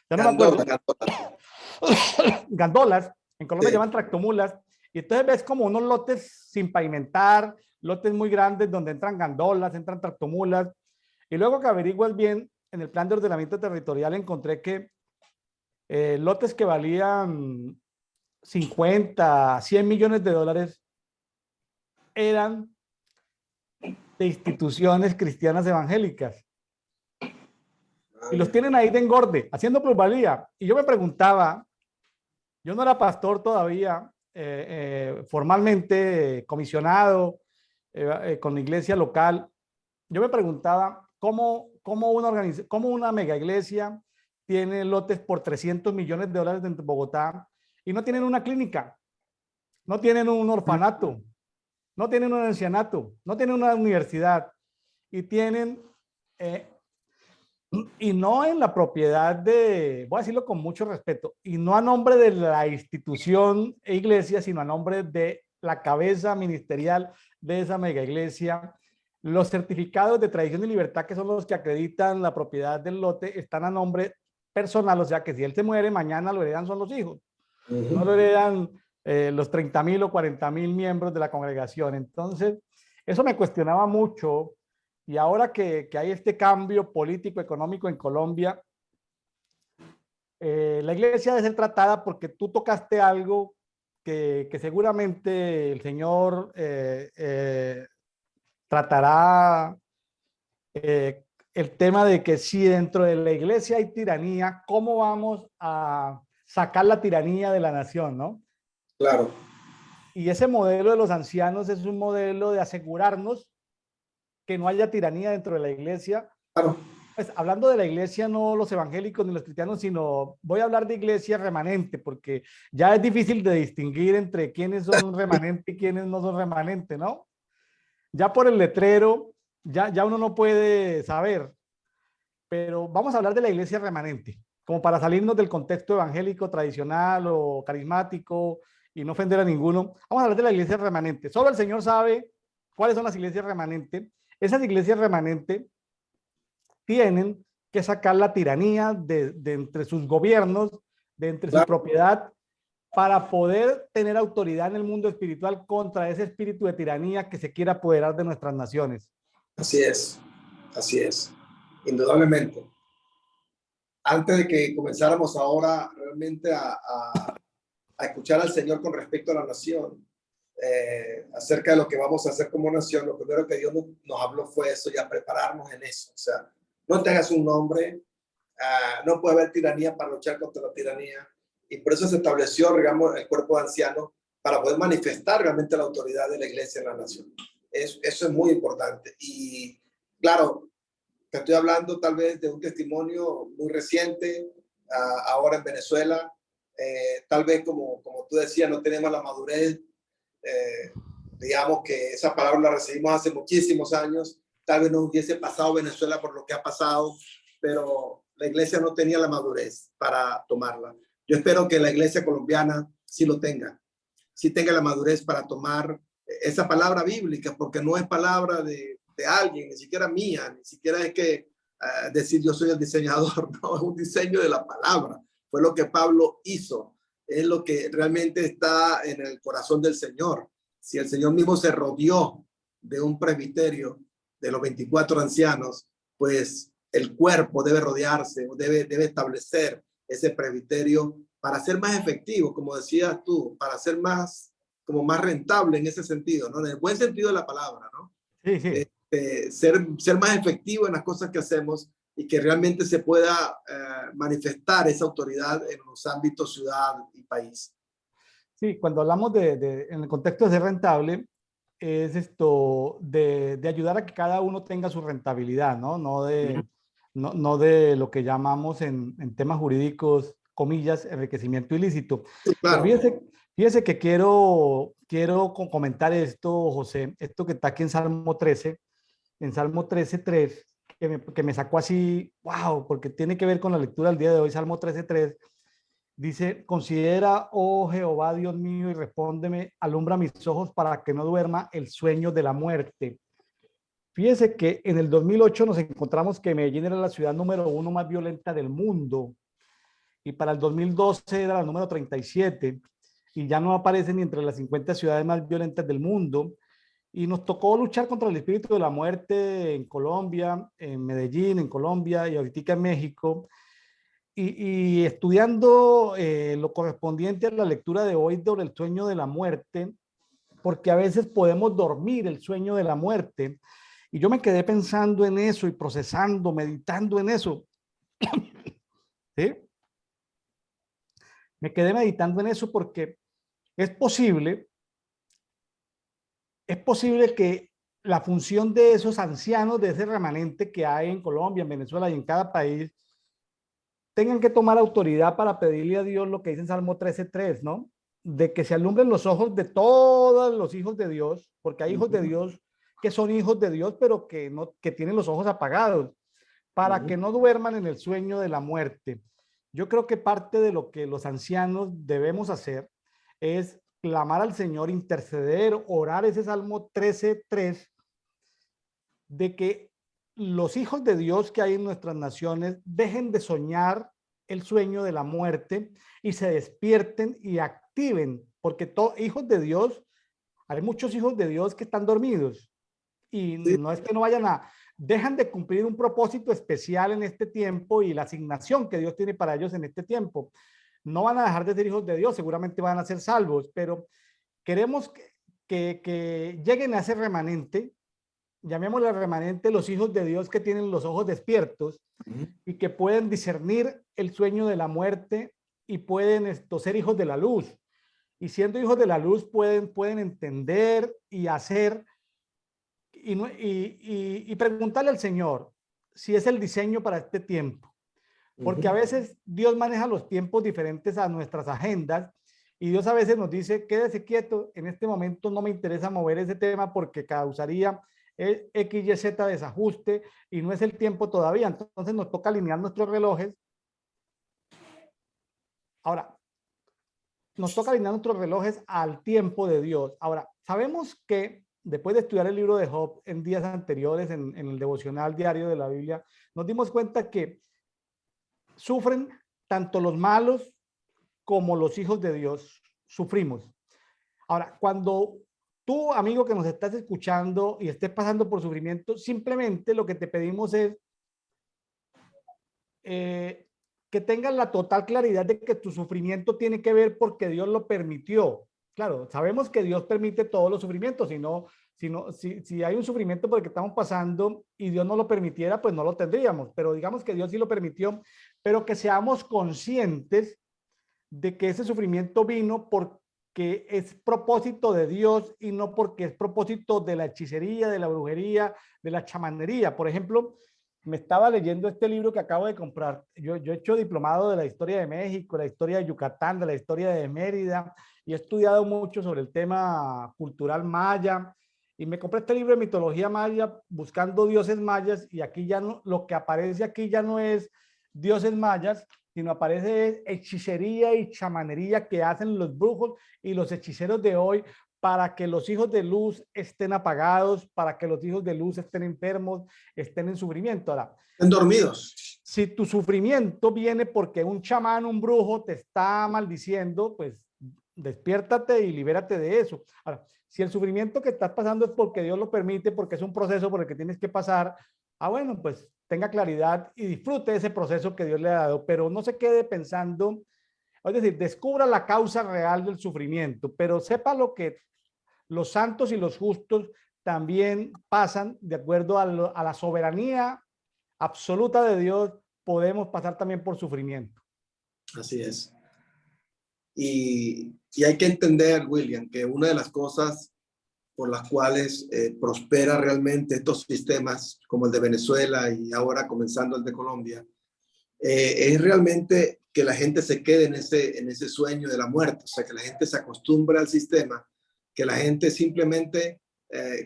ya no me gandola, acuerdo, gandola. gandolas, en Colombia Sí. llaman tractomulas, y entonces ves como unos lotes sin pavimentar, lotes muy grandes donde entran gandolas, entran tractomulas, y luego que averiguas bien, en el plan de ordenamiento territorial encontré que lotes que valían 50, 100 millones de dólares eran de instituciones cristianas evangélicas. Y los tienen ahí de engorde, haciendo plusvalía. Y yo me preguntaba, yo no era pastor todavía, formalmente comisionado con la iglesia local. Yo me preguntaba cómo una mega iglesia tiene lotes por 300 millones de dólares en Bogotá y no tienen una clínica, no tienen un orfanato, no tienen un ancianato, no tienen una universidad y tienen, y no en la propiedad de, voy a decirlo con mucho respeto, y no a nombre de la institución e iglesia, sino a nombre de la cabeza ministerial de esa mega iglesia. Los certificados de tradición y libertad, que son los que acreditan la propiedad del lote, están a nombre personal, o sea que si él se muere, mañana lo heredan son los hijos, no lo heredan los 30,000 o 40,000 miembros de la congregación. Entonces, eso me cuestionaba mucho. Y ahora que hay este cambio político, económico en Colombia, la iglesia debe ser tratada porque tú tocaste algo que seguramente el Señor tratará, el tema de que si dentro de la iglesia hay tiranía, ¿cómo vamos a sacar la tiranía de la nación, no? Claro. Y ese modelo de los ancianos es un modelo de asegurarnos que no haya tiranía dentro de la iglesia. Claro. Pues hablando de la iglesia, no los evangélicos ni los cristianos, sino voy a hablar de iglesia remanente, porque ya es difícil de distinguir entre quiénes son remanente y quiénes no son remanente, ¿no? Ya por el letrero, ya uno no puede saber, pero vamos a hablar de la iglesia remanente, como para salirnos del contexto evangélico tradicional o carismático y no ofender a ninguno. Vamos a hablar de la iglesia remanente. Solo el Señor sabe cuáles son las iglesias remanentes. Esas iglesias remanentes tienen que sacar la tiranía de entre sus gobiernos, de entre su propiedad, para poder tener autoridad en el mundo espiritual contra ese espíritu de tiranía que se quiere apoderar de nuestras naciones. Así es, indudablemente. Antes de que comenzáramos ahora realmente a escuchar al Señor con respecto a la nación, acerca de lo que vamos a hacer como nación, lo primero que Dios nos habló fue eso, ya prepararnos en eso. O sea, no tengas un nombre, no puede haber tiranía para luchar contra la tiranía. Y por eso se estableció, digamos, el cuerpo de ancianos para poder manifestar realmente la autoridad de la iglesia en la nación. Eso es muy importante. Y claro, te estoy hablando tal vez de un testimonio muy reciente, ahora en Venezuela. Tal vez como tú decías, no tenemos la madurez. Digamos que esa palabra la recibimos hace muchísimos años. Tal vez no hubiese pasado Venezuela por lo que ha pasado, pero la iglesia no tenía la madurez para tomarla. Yo espero que la iglesia colombiana sí lo tenga, sí tenga la madurez para tomar esa palabra bíblica, porque no es palabra de alguien, ni siquiera mía, ni siquiera es que decir yo soy el diseñador, no, es un diseño de la palabra. Fue lo que Pablo hizo, es lo que realmente está en el corazón del Señor. Si el Señor mismo se rodeó de un presbiterio de los 24 ancianos, pues el cuerpo debe rodearse, debe establecer ese presbiterio para ser más efectivo, como decías tú, para ser más, como más rentable en ese sentido, ¿no? En el buen sentido de la palabra, ¿no? Sí, sí. Ser más efectivo en las cosas que hacemos y que realmente se pueda manifestar esa autoridad en los ámbitos ciudad y país. Sí, cuando hablamos en el contexto de ser rentable, es esto de ayudar a que cada uno tenga su rentabilidad, ¿no? No de lo que llamamos en temas jurídicos, comillas, enriquecimiento ilícito. Sí, Pero claro. fíjese que quiero comentar esto, José, esto que está aquí en Salmo 13:3, que me sacó así, wow, porque tiene que ver con la lectura del día de hoy, Salmo 13:3. Dice, considera, oh Jehová, Dios mío, y respóndeme, alumbra mis ojos para que no duerma el sueño de la muerte. Fíjese que en el 2008 nos encontramos que Medellín era la ciudad número 1 más violenta del mundo y para el 2012 era la número 37 y ya no aparece ni entre las 50 ciudades más violentas del mundo. Y nos tocó luchar contra el espíritu de la muerte en Colombia, en Medellín, en Colombia y ahorita en México. Y estudiando lo correspondiente a la lectura de hoy sobre el sueño de la muerte, porque a veces podemos dormir el sueño de la muerte. Y yo me quedé pensando en eso y procesando, meditando en eso. ¿Sí? Me quedé meditando en eso porque es posible, es posible que la función de esos ancianos, de ese remanente que hay en Colombia, en Venezuela y en cada país, tengan que tomar autoridad para pedirle a Dios lo que dice en Salmo 13:3, ¿no? De que se alumbren los ojos de todos los hijos de Dios, porque hay hijos de Dios que son hijos de Dios, pero que no, que tienen los ojos apagados, para que no duerman en el sueño de la muerte. Yo creo que parte de lo que los ancianos debemos hacer es clamar al Señor, interceder, orar ese Salmo 13:3, de que los hijos de Dios que hay en nuestras naciones dejen de soñar el sueño de la muerte y se despierten y activen, porque todos hijos de Dios, hay muchos hijos de Dios que están dormidos y Sí, no es que no vayan a, dejan de cumplir un propósito especial en este tiempo y la asignación que Dios tiene para ellos en este tiempo. No van a dejar de ser hijos de Dios, seguramente van a ser salvos, pero queremos que lleguen a ese remanente, llamémosle remanente, los hijos de Dios que tienen los ojos despiertos y que pueden discernir el sueño de la muerte y pueden ser hijos de la luz. Y siendo hijos de la luz pueden entender y hacer y preguntarle al Señor si es el diseño para este tiempo. Porque a veces Dios maneja los tiempos diferentes a nuestras agendas y Dios a veces nos dice, quédese quieto, en este momento no me interesa mover ese tema porque causaría X, Y, Z desajuste y no es el tiempo todavía. Entonces nos toca alinear nuestros relojes. Ahora, nos toca alinear nuestros relojes al tiempo de Dios. Ahora, sabemos que después de estudiar el libro de Job en días anteriores, en el devocional diario de la Biblia, nos dimos cuenta que sufren tanto los malos como los hijos de Dios. Sufrimos. Ahora, cuando tú, amigo que nos estás escuchando y estés pasando por sufrimiento, simplemente lo que te pedimos es que tengas la total claridad de que tu sufrimiento tiene que ver porque Dios lo permitió. Claro, sabemos que Dios permite todos los sufrimientos, si hay un sufrimiento por el que estamos pasando y Dios no lo permitiera, pues no lo tendríamos, pero digamos que Dios sí lo permitió, pero que seamos conscientes de que ese sufrimiento vino porque es propósito de Dios y no porque es propósito de la hechicería, de la brujería, de la chamanería. Por ejemplo, me estaba leyendo este libro que acabo de comprar. Yo he hecho diplomado de la historia de México, la historia de Yucatán, de la historia de Mérida, y he estudiado mucho sobre el tema cultural maya. Y me compré este libro de mitología maya, buscando dioses mayas, y aquí ya no, lo que aparece aquí ya no es dioses mayas, sino aparece hechicería y chamanería que hacen los brujos y los hechiceros de hoy para que los hijos de luz estén apagados, para que los hijos de luz estén enfermos, estén en sufrimiento. Ahora, están dormidos. si tu sufrimiento viene porque un chamán, un brujo te está maldiciendo, pues despiértate y libérate de eso. Ahora, si el sufrimiento que estás pasando es porque Dios lo permite, porque es un proceso por el que tienes que pasar, bueno, pues tenga claridad y disfrute ese proceso que Dios le ha dado, pero no se quede pensando, es decir, descubra la causa real del sufrimiento, pero sepa lo que los santos y los justos también pasan de acuerdo a la soberanía absoluta de Dios, podemos pasar también por sufrimiento. Así es. Y hay que entender, William, que una de las cosas por las cuales prospera realmente estos sistemas como el de Venezuela y ahora comenzando el de Colombia, es realmente que la gente se quede en ese sueño de la muerte, o sea, que la gente se acostumbre al sistema, que la gente simplemente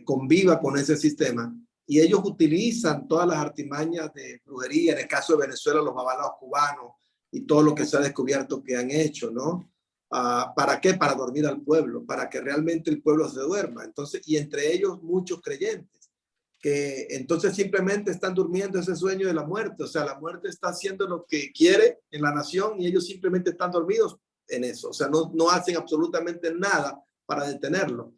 conviva con ese sistema y ellos utilizan todas las artimañas de brujería, en el caso de Venezuela, los babalaos cubanos y todo lo que se ha descubierto que han hecho, ¿no? ¿Para qué? Para dormir al pueblo, para que realmente el pueblo se duerma. Entonces, y entre ellos muchos creyentes, que entonces simplemente están durmiendo ese sueño de la muerte. O sea, la muerte está haciendo lo que quiere en la nación y ellos simplemente están dormidos en eso. O sea, no hacen absolutamente nada para detenerlo.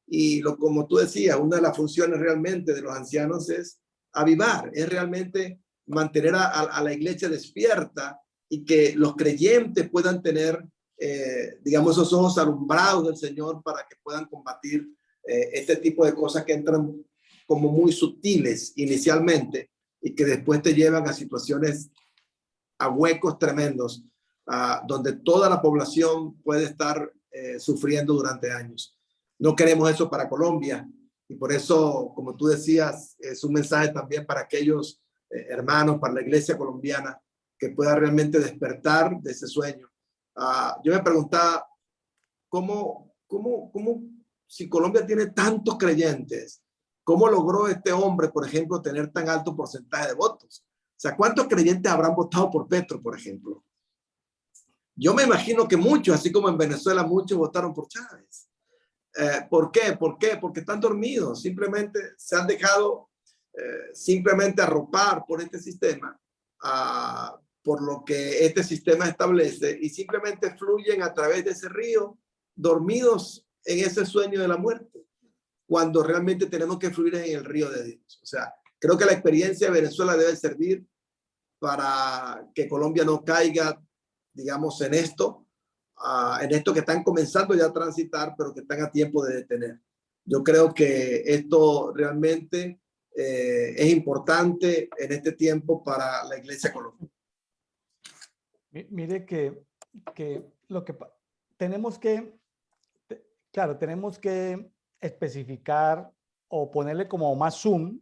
Y como tú decías, una de las funciones realmente de los ancianos es avivar, es realmente mantener a la iglesia despierta y que los creyentes puedan tener digamos, esos ojos alumbrados del Señor para que puedan combatir este tipo de cosas que entran como muy sutiles inicialmente y que después te llevan a situaciones, a huecos tremendos, donde toda la población puede estar sufriendo durante años. No queremos eso para Colombia y por eso, como tú decías, es un mensaje también para aquellos hermanos, para la iglesia colombiana, que pueda realmente despertar de ese sueño. Yo me preguntaba, si Colombia tiene tantos creyentes, ¿cómo logró este hombre, por ejemplo, tener tan alto porcentaje de votos? O sea, ¿cuántos creyentes habrán votado por Petro, por ejemplo? Yo me imagino que muchos, así como en Venezuela, muchos votaron por Chávez. ¿Por qué? ¿Por qué? Porque están dormidos, simplemente se han dejado simplemente arropar por este sistema, por lo que este sistema establece, y simplemente fluyen a través de ese río, dormidos en ese sueño de la muerte, cuando realmente tenemos que fluir en el río de Dios. O sea, creo que la experiencia de Venezuela debe servir para que Colombia no caiga, digamos, en esto que están comenzando ya a transitar, pero que están a tiempo de detener. Yo creo que esto realmente es importante en este tiempo para la Iglesia colombiana. Mire que lo que tenemos que, claro, tenemos que especificar o ponerle como más zoom,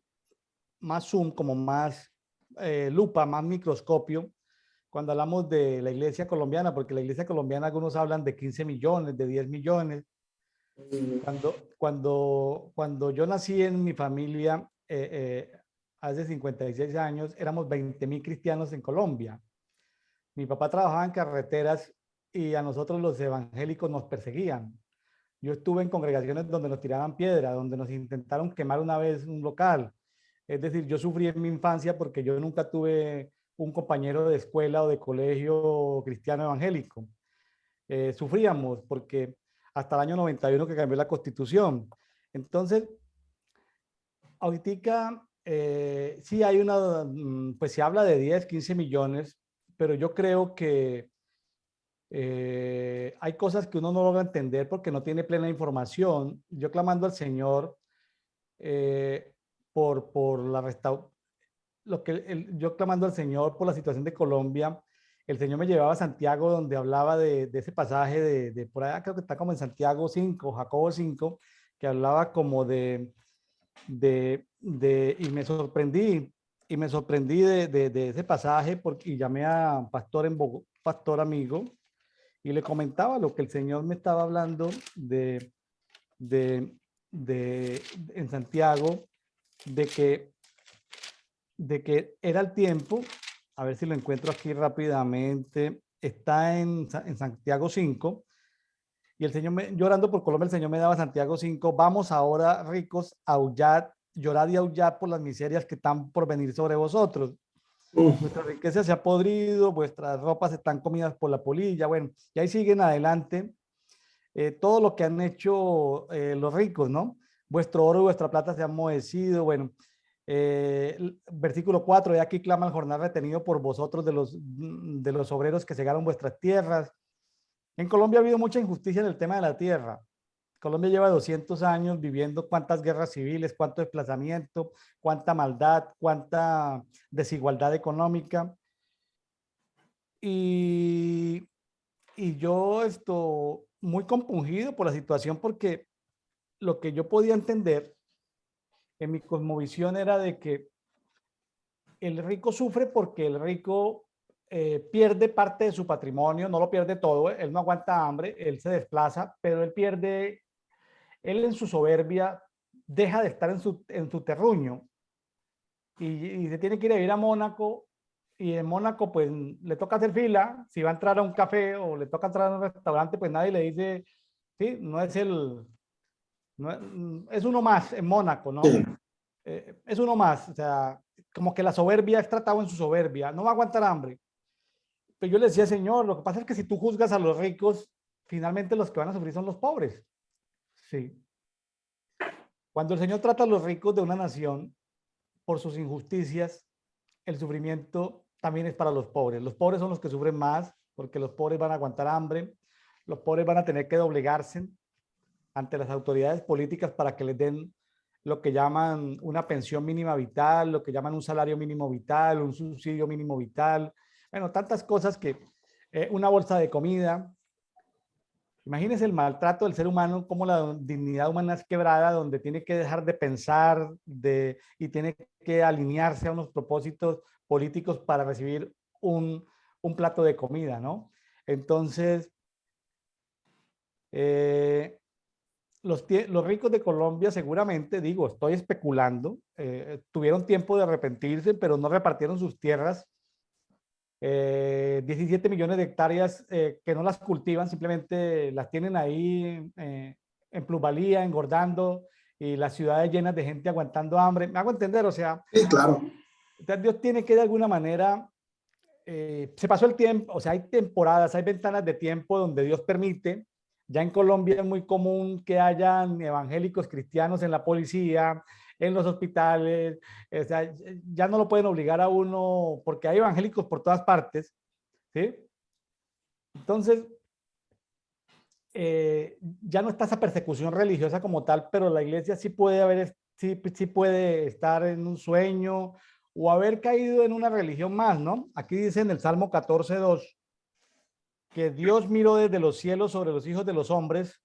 como más lupa, más microscopio, cuando hablamos de la iglesia colombiana, porque la iglesia colombiana algunos hablan de 15 millones, de 10 millones. Cuando yo nací en mi familia, hace 56 años, éramos 20.000 cristianos en Colombia. Mi papá trabajaba en carreteras y a nosotros los evangélicos nos perseguían. Yo estuve en congregaciones donde nos tiraban piedra, donde nos intentaron quemar una vez un local. Es decir, yo sufrí en mi infancia porque yo nunca tuve un compañero de escuela o de colegio cristiano evangélico. Sufríamos porque hasta el año 91 que cambió la Constitución. Entonces, ahorita sí hay una, pues se habla de 10, 15 millones, pero yo creo que hay cosas que uno no logra entender porque no tiene plena información. Yo clamando al Señor por la restauración, yo clamando al Señor por la situación de Colombia, el Señor me llevaba a Santiago donde hablaba de ese pasaje de por allá, creo que está como en Santiago 5, Jacobo 5, que hablaba como y me sorprendí de ese pasaje y llamé a un pastor pastor amigo, y le comentaba lo que el Señor me estaba hablando en Santiago, de que era el tiempo, a ver si lo encuentro aquí rápidamente, está en Santiago 5, y el Señor, llorando por Colombia, el Señor me daba Santiago 5, vamos ahora ricos a aullar, llorad y aullar por las miserias que están por venir sobre vosotros. Vuestra riqueza se ha podrido, vuestras ropas están comidas por la polilla, bueno, y ahí siguen adelante todo lo que han hecho los ricos, ¿no? Vuestro oro y vuestra plata se han enmohecido, bueno, versículo 4, de aquí clama el jornal retenido por vosotros de los obreros que cegaron vuestras tierras. En Colombia ha habido mucha injusticia en el tema de la tierra. Colombia lleva 200 años viviendo cuántas guerras civiles, cuánto desplazamiento, cuánta maldad, cuánta desigualdad económica. Y yo estoy muy compungido por la situación porque lo que yo podía entender en mi cosmovisión era de que el rico sufre porque el rico pierde parte de su patrimonio, no lo pierde todo, él no aguanta hambre, él se desplaza, pero él en su soberbia deja de estar en su terruño y se tiene que ir a vivir a Mónaco, y en Mónaco pues le toca hacer fila, si va a entrar a un café o le toca entrar a un restaurante, pues nadie le dice, sí, no es es uno más en Mónaco, ¿no? Sí. Es uno más, o sea, como que la soberbia es tratado en su soberbia, no va a aguantar hambre. Pero yo le decía, Señor, lo que pasa es que si tú juzgas a los ricos, finalmente los que van a sufrir son los pobres. Sí. Cuando el Señor trata a los ricos de una nación por sus injusticias, el sufrimiento también es para los pobres. Los pobres son los que sufren más porque los pobres van a aguantar hambre, los pobres van a tener que doblegarse ante las autoridades políticas para que les den lo que llaman una pensión mínima vital, lo que llaman un salario mínimo vital, un subsidio mínimo vital, bueno, tantas cosas que una bolsa de comida. Imagínense el maltrato del ser humano, cómo la dignidad humana es quebrada, donde tiene que dejar de pensar y tiene que alinearse a unos propósitos políticos para recibir un plato de comida, ¿no? Entonces, los ricos de Colombia seguramente, digo, estoy especulando, tuvieron tiempo de arrepentirse, pero no repartieron sus tierras. 17 millones de hectáreas que no las cultivan, simplemente las tienen ahí en plusvalía, engordando, y las ciudades llenas de gente aguantando hambre. Me hago entender, o sea, Sí, claro. Dios tiene que de alguna manera, se pasó el tiempo, o sea, hay temporadas, hay ventanas de tiempo donde Dios permite. Ya en Colombia es muy común que hayan evangélicos cristianos en la policía, en los hospitales, o sea, ya no lo pueden obligar a uno porque hay evangélicos por todas partes, ¿sí? Entonces, ya no está esa persecución religiosa como tal, pero la iglesia sí puede haber, sí puede estar en un sueño o haber caído en una religión más, ¿no? Aquí dice en el Salmo 14:2 que Dios miró desde los cielos sobre los hijos de los hombres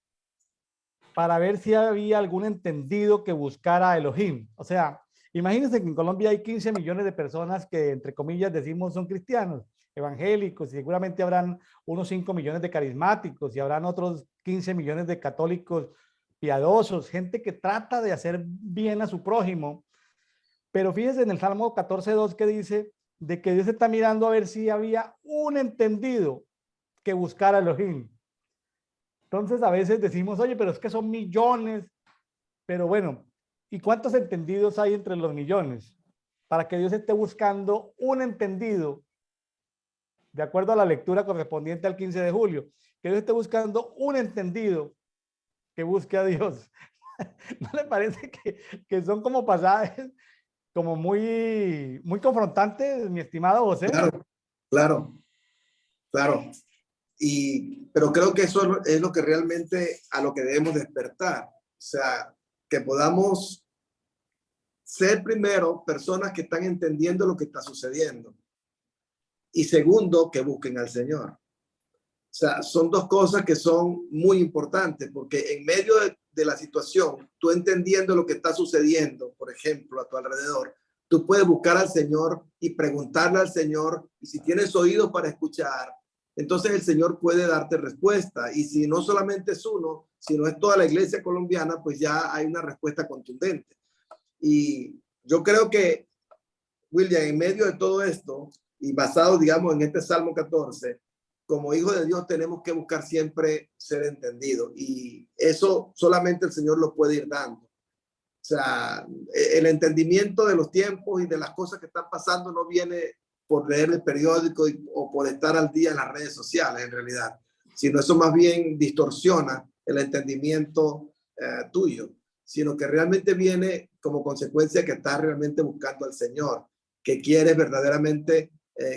para ver si había algún entendido que buscara a Elohim. O sea, imagínense que en Colombia hay 15 millones de personas que, entre comillas, decimos son cristianos, evangélicos, y seguramente habrán unos 5 millones de carismáticos y habrán otros 15 millones de católicos piadosos, gente que trata de hacer bien a su prójimo. Pero fíjense en el Salmo 14:2 que dice de que Dios está mirando a ver si había un entendido que buscara a Elohim. Entonces a veces decimos, oye, pero es que son millones, pero bueno, ¿y cuántos entendidos hay entre los millones? Para que Dios esté buscando un entendido, de acuerdo a la lectura correspondiente al 15 de julio, que Dios esté buscando un entendido que busque a Dios. ¿No le parece que son como pasajes como muy confrontantes, mi estimado José? Claro, claro, claro. Pero creo que eso es lo que realmente a lo que debemos despertar. O sea, que podamos ser primero personas que están entendiendo lo que está sucediendo. Y segundo, que busquen al Señor. O sea, son dos cosas que son muy importantes porque en medio de la situación, tú entendiendo lo que está sucediendo, por ejemplo, a tu alrededor, tú puedes buscar al Señor y preguntarle al Señor, y si tienes oídos para escuchar, entonces el Señor puede darte respuesta. Y si no solamente es uno, sino es toda la iglesia colombiana, pues ya hay una respuesta contundente. Y yo creo que, William, en medio de todo esto, y basado, digamos, en este Salmo 14, como hijos de Dios tenemos que buscar siempre ser entendidos. Y eso solamente el Señor lo puede ir dando. O sea, el entendimiento de los tiempos y de las cosas que están pasando no viene por leer el periódico o por estar al día en las redes sociales, en realidad, sino eso más bien distorsiona el entendimiento tuyo, sino que realmente viene como consecuencia que estás realmente buscando al Señor, que quieres verdaderamente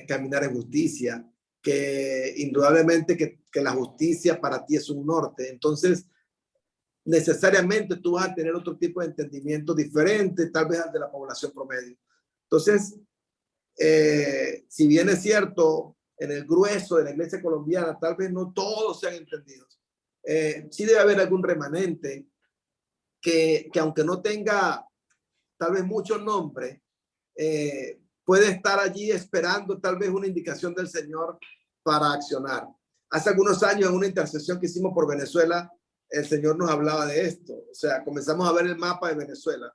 caminar en justicia, que indudablemente que la justicia para ti es un norte. Entonces, necesariamente tú vas a tener otro tipo de entendimiento diferente, tal vez al de la población promedio. Entonces, si bien es cierto, en el grueso de la iglesia colombiana, tal vez no todos sean entendidos. Sí debe haber algún remanente que aunque no tenga tal vez muchos nombres, puede estar allí esperando tal vez una indicación del Señor para accionar. Hace algunos años en una intercesión que hicimos por Venezuela, el Señor nos hablaba de esto. O sea, comenzamos a ver el mapa de Venezuela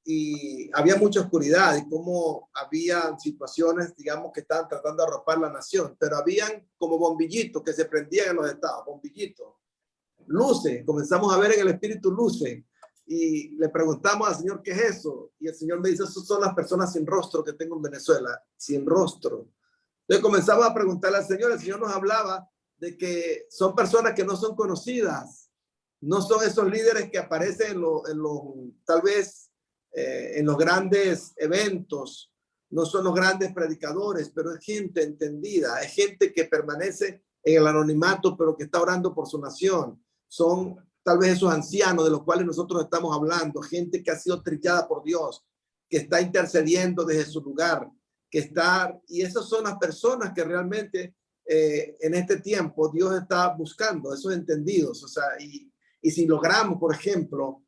y había mucha oscuridad y cómo había situaciones, digamos, que estaban tratando de arropar la nación, pero habían como bombillitos que se prendían en los estados, bombillitos, luces, comenzamos a ver en el espíritu luces y le preguntamos al Señor, ¿qué es eso? Y el Señor me dice, esas son las personas sin rostro que tengo en Venezuela, sin rostro. Entonces comenzamos a preguntarle al Señor, el Señor nos hablaba de que son personas que no son conocidas, no son esos líderes que aparecen tal vez en los grandes eventos, no son los grandes predicadores, pero es gente entendida, es gente que permanece en el anonimato, pero que está orando por su nación. Son tal vez esos ancianos de los cuales nosotros estamos hablando, gente que ha sido trillada por Dios, que está intercediendo desde su lugar, y esas son las personas que realmente en este tiempo Dios está buscando, esos entendidos. O sea, y si logramos, por ejemplo,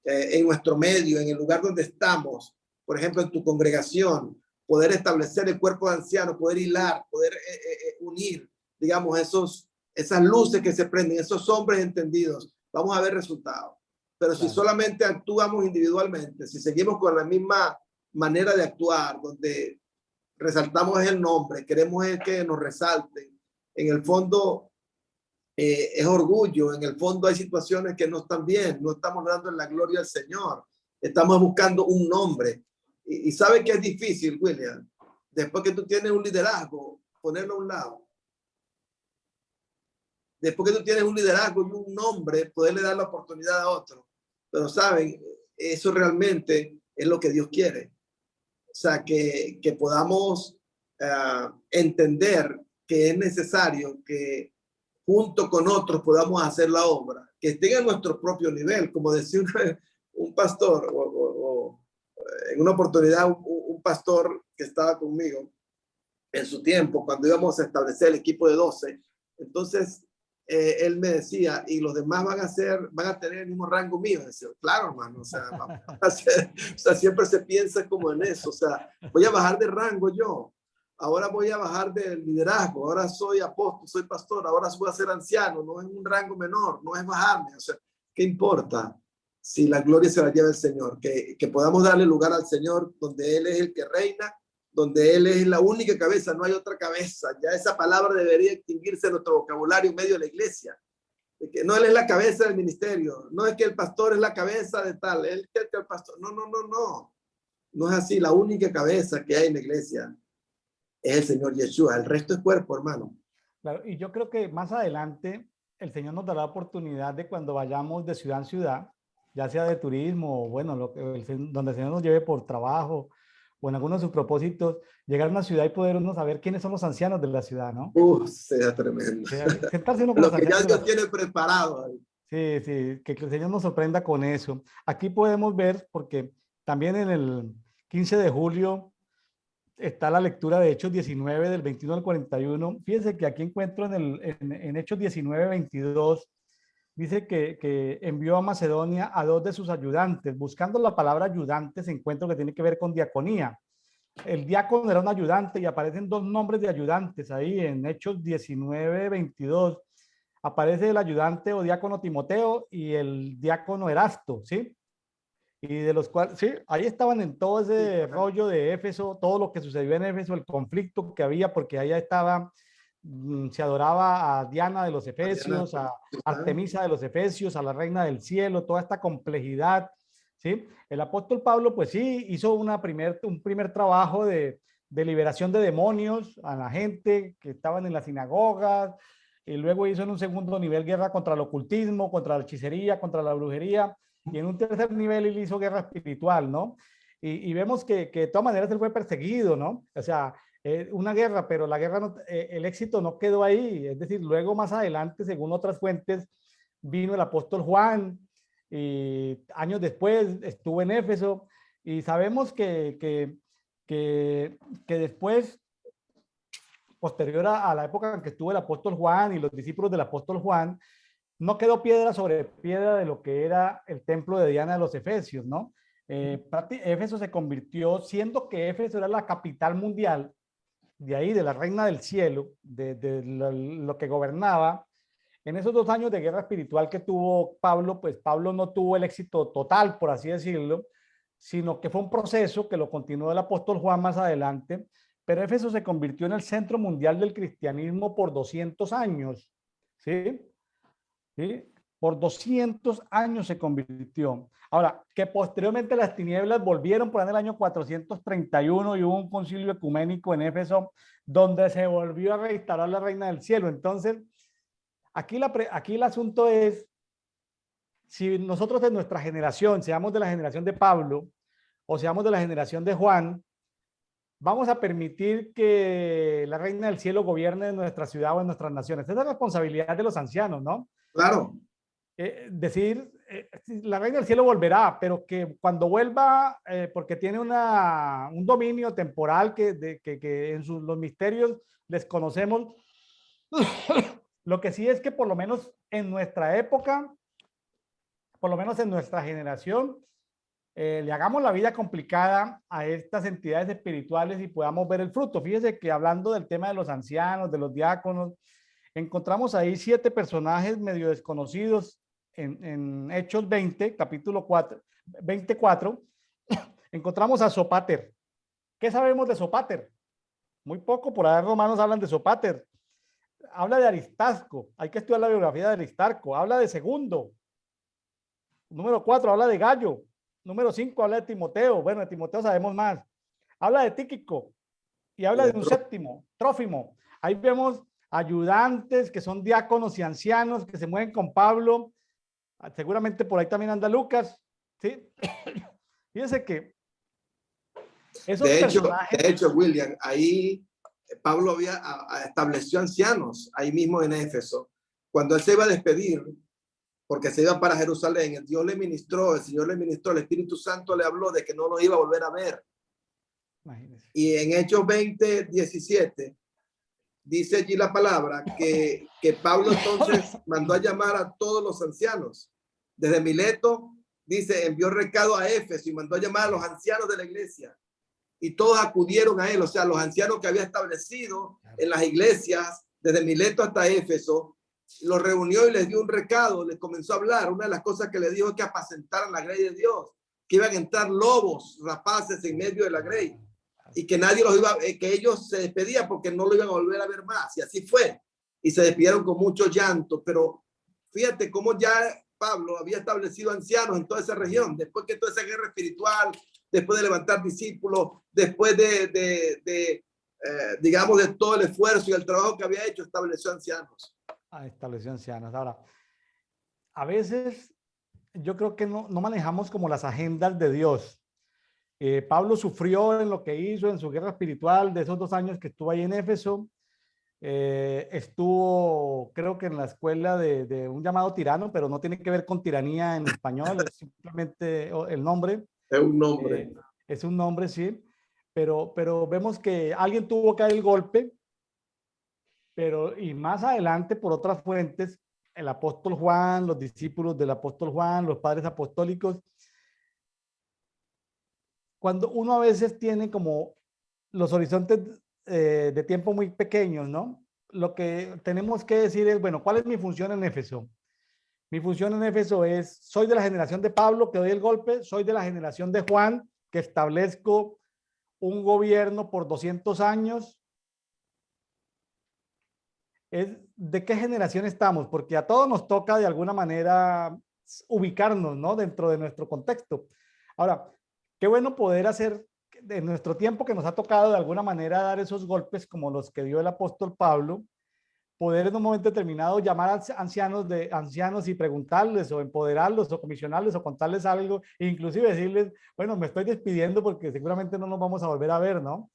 en nuestro medio, en el lugar donde estamos, por ejemplo, en tu congregación, poder establecer el cuerpo de ancianos, poder hilar, poder unir, digamos, esas luces que se prenden, esos hombres entendidos, vamos a ver resultados. Pero si solamente actuamos individualmente, si seguimos con la misma manera de actuar, donde resaltamos el nombre, queremos que nos resalten, en el fondo es orgullo, en el fondo hay situaciones que no están bien, no estamos dando la gloria al Señor, estamos buscando un nombre. Y sabe que es difícil, William, después que tú tienes un liderazgo, ponerlo a un lado. Después que tú tienes un liderazgo y un nombre, poderle dar la oportunidad a otro. Pero saben, eso realmente es lo que Dios quiere. O sea, que podamos entender que es necesario que junto con otros podamos hacer la obra, que estén a nuestro propio nivel, como decía un pastor, en una oportunidad un pastor que estaba conmigo en su tiempo, cuando íbamos a establecer el equipo de 12, entonces él me decía, y los demás van a tener el mismo rango mío. Y decía, claro, hermano, o sea, o sea, siempre se piensa como en eso, o sea, voy a bajar de rango yo, ahora voy a bajar de liderazgo, ahora soy apóstol, soy pastor, ahora voy a ser anciano, no es un rango menor, no es bajarme, o sea, ¿qué importa? Si la gloria se la lleva el Señor, que podamos darle lugar al Señor donde Él es el que reina, donde Él es la única cabeza, no hay otra cabeza. Ya esa palabra debería extinguirse en nuestro vocabulario en medio de la iglesia. De que no Él es la cabeza del ministerio, no es que el pastor es la cabeza de tal, Él es el pastor. No, no, no, no. No es así. La única cabeza que hay en la iglesia es el Señor Yeshua. El resto es cuerpo, hermano. Claro, y yo creo que más adelante el Señor nos dará la oportunidad de cuando vayamos de ciudad en ciudad, ya sea de turismo o bueno, donde el Señor nos lleve por trabajo o en algunos de sus propósitos, llegar a una ciudad y poder uno saber quiénes son los ancianos de la ciudad, ¿no? Sea tremendo. Sentarse uno con Lo los que ya ancianos Dios tiene preparado ahí. Sí, sí, que el Señor nos sorprenda con eso. Aquí podemos ver, porque también en el 15 de julio está la lectura de Hechos 19 del 21 al 41. Fíjense que aquí encuentro en Hechos 19, 22, dice que envió a Macedonia a 2 de sus ayudantes. Buscando la palabra ayudante se encuentra que tiene que ver con diaconía. El diácono era un ayudante y aparecen 2 nombres de ayudantes ahí en Hechos 19, 22. Aparece el ayudante o diácono Timoteo y el diácono Erasto, ¿sí? Y de los cuales, sí, ahí estaban en todo ese rollo de Éfeso, todo lo que sucedió en Éfeso, el conflicto que había, porque allá estaba, se adoraba a Diana de los Efesios, a Artemisa de los Efesios, a la reina del cielo, toda esta complejidad, ¿sí? El apóstol Pablo, pues sí, hizo un primer trabajo de liberación de demonios a la gente que estaban en las sinagogas, y luego hizo en un segundo nivel guerra contra el ocultismo, contra la hechicería, contra la brujería, y en un tercer nivel él hizo guerra espiritual, ¿no? Y vemos que de todas maneras él fue perseguido, ¿no? O sea, una guerra, pero la guerra, no, el éxito no quedó ahí, es decir, luego más adelante, según otras fuentes, vino el apóstol Juan, y años después estuvo en Éfeso, y sabemos que después, posterior a la época en que estuvo el apóstol Juan y los discípulos del apóstol Juan, no quedó piedra sobre piedra de lo que era el templo de Diana de los Efesios, ¿no? Éfeso se convirtió, siendo que Éfeso era la capital mundial, de ahí, de la reina del cielo, de lo que gobernaba. En esos 2 años de guerra espiritual que tuvo Pablo, pues Pablo no tuvo el éxito total, por así decirlo, sino que fue un proceso que lo continuó el apóstol Juan más adelante, pero Éfeso se convirtió en el centro mundial del cristianismo por 200 años, ¿sí? ¿Sí? Por 200 años se convirtió. Ahora, que posteriormente las tinieblas volvieron por ahí en el año 431 y hubo un concilio ecuménico en Éfeso donde se volvió a restaurar la reina del cielo. Entonces, aquí el asunto es, si nosotros de nuestra generación, seamos de la generación de Pablo o seamos de la generación de Juan, vamos a permitir que la reina del cielo gobierne en nuestra ciudad o en nuestras naciones. Esa es la responsabilidad de los ancianos, ¿no? Claro. Decir, la reina del cielo volverá, pero que cuando vuelva, porque tiene un dominio temporal que en los misterios desconocemos, lo que sí es que por lo menos en nuestra época, por lo menos en nuestra generación, le hagamos la vida complicada a estas entidades espirituales y podamos ver el fruto. Fíjese que hablando del tema de los ancianos, de los diáconos, encontramos ahí 7 personajes medio desconocidos en Hechos 20, capítulo 4, 24. Encontramos a Sópater. ¿Qué sabemos de Sópater? Muy poco, por ahí romanos hablan de Sópater. Habla de Aristarco, hay que estudiar la biografía de Aristarco. Habla de Segundo. Número 4, habla de Gallo. Número 5, habla de Timoteo. Bueno, de Timoteo sabemos más. Habla de Tíquico y habla de un séptimo, Trófimo. Ahí vemos ayudantes que son diáconos y ancianos que se mueven con Pablo. Seguramente por ahí también anda Lucas. ¿Sí? Fíjense que esos personajes... de hecho, William, ahí Pablo estableció ancianos ahí mismo en Éfeso. Cuando él se iba a despedir, porque se iba para Jerusalén, el Señor le ministró, el Espíritu Santo le habló de que no lo iba a volver a ver. Imagínese. Y en Hechos 20, 17, dice allí la palabra que Pablo entonces mandó a llamar a todos los ancianos. Desde Mileto, dice, envió recado a Éfeso y mandó a llamar a los ancianos de la iglesia. Y todos acudieron a él, o sea, los ancianos que había establecido en las iglesias, desde Mileto hasta Éfeso, los reunió y les dio un recado, les comenzó a hablar. Una de las cosas que le dijo es que apacentaran la grey de Dios, que iban a entrar lobos rapaces en medio de la grey y que nadie los iba, que ellos se despedían porque no lo iban a volver a ver más. Y así fue. Y se despidieron con mucho llanto. Pero fíjate cómo ya Pablo había establecido ancianos en toda esa región, después que toda esa guerra espiritual, después de levantar discípulos, después digamos, de todo el esfuerzo y el trabajo que había hecho, estableció ancianos. Estableció ancianos. Ahora, a veces yo creo que no manejamos como las agendas de Dios. Pablo sufrió en lo que hizo en su guerra espiritual de esos 2 años que estuvo ahí en Éfeso. Estuvo, creo que en la escuela de un llamado tirano, pero no tiene que ver con tiranía en español, es simplemente el nombre. Es un nombre. Es un nombre, sí. Pero vemos que alguien tuvo que dar el golpe, y más adelante, por otras fuentes, el apóstol Juan, los discípulos del apóstol Juan, los padres apostólicos, cuando uno a veces tiene como los horizontes de tiempo muy pequeños, ¿no? Lo que tenemos que decir es, bueno, ¿cuál es mi función en Éfeso? Mi función en Éfeso es, soy de la generación de Pablo, que doy el golpe, soy de la generación de Juan, que establezco un gobierno por 200 años. ¿De qué generación estamos? Porque a todos nos toca de alguna manera ubicarnos, ¿no? Dentro de nuestro contexto. Ahora, qué bueno poder hacer en nuestro tiempo que nos ha tocado de alguna manera dar esos golpes como los que dio el apóstol Pablo, poder en un momento determinado llamar a ancianos y preguntarles o empoderarlos o comisionarles o contarles algo, e inclusive decirles, bueno, me estoy despidiendo porque seguramente no nos vamos a volver a ver, ¿no?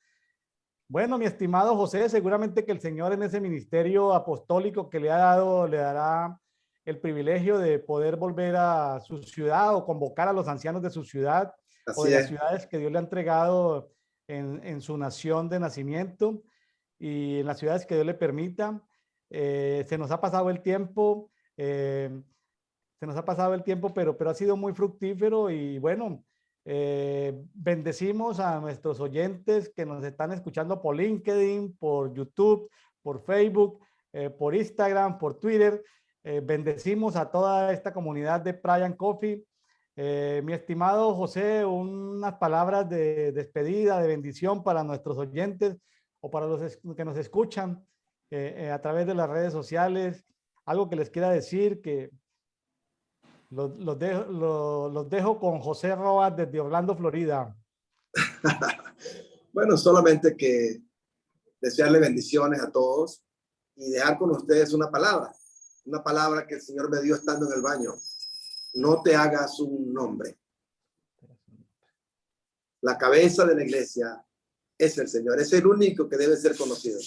Bueno, mi estimado José, seguramente que el Señor en ese ministerio apostólico que le ha dado, le dará el privilegio de poder volver a su ciudad o convocar a los ancianos de su ciudad o de las ciudades que Dios le ha entregado en su nación de nacimiento y en las ciudades que Dios le permita. Se nos ha pasado el tiempo, pero ha sido muy fructífero y bueno, bendecimos a nuestros oyentes que nos están escuchando por LinkedIn, por YouTube, por Facebook, por Instagram, por Twitter. Bendecimos a toda esta comunidad de Prayan Coffee. Mi estimado José, unas palabras de despedida, de bendición para nuestros oyentes o para los que nos escuchan a través de las redes sociales. Algo que les quiera decir, que los dejo con José Roa desde Orlando, Florida. Bueno, solamente que desearle bendiciones a todos y dejar con ustedes una palabra que el Señor me dio estando en el baño. No te hagas un nombre. La cabeza de la iglesia es el Señor, es el único que debe ser conocido.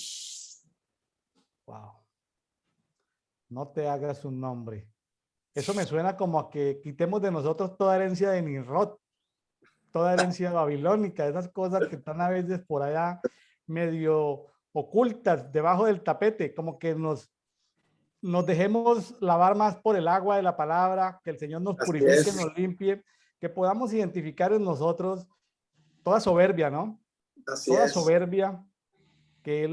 Wow. No te hagas un nombre. Eso me suena como a que quitemos de nosotros toda herencia de Nimrod, toda herencia babilónica, esas cosas que están a veces por allá medio ocultas debajo del tapete, como que nos dejemos lavar más por el agua de la palabra, que el Señor nos purifique, nos limpie, que podamos identificar en nosotros toda soberbia, ¿no? Así Toda es. soberbia, que es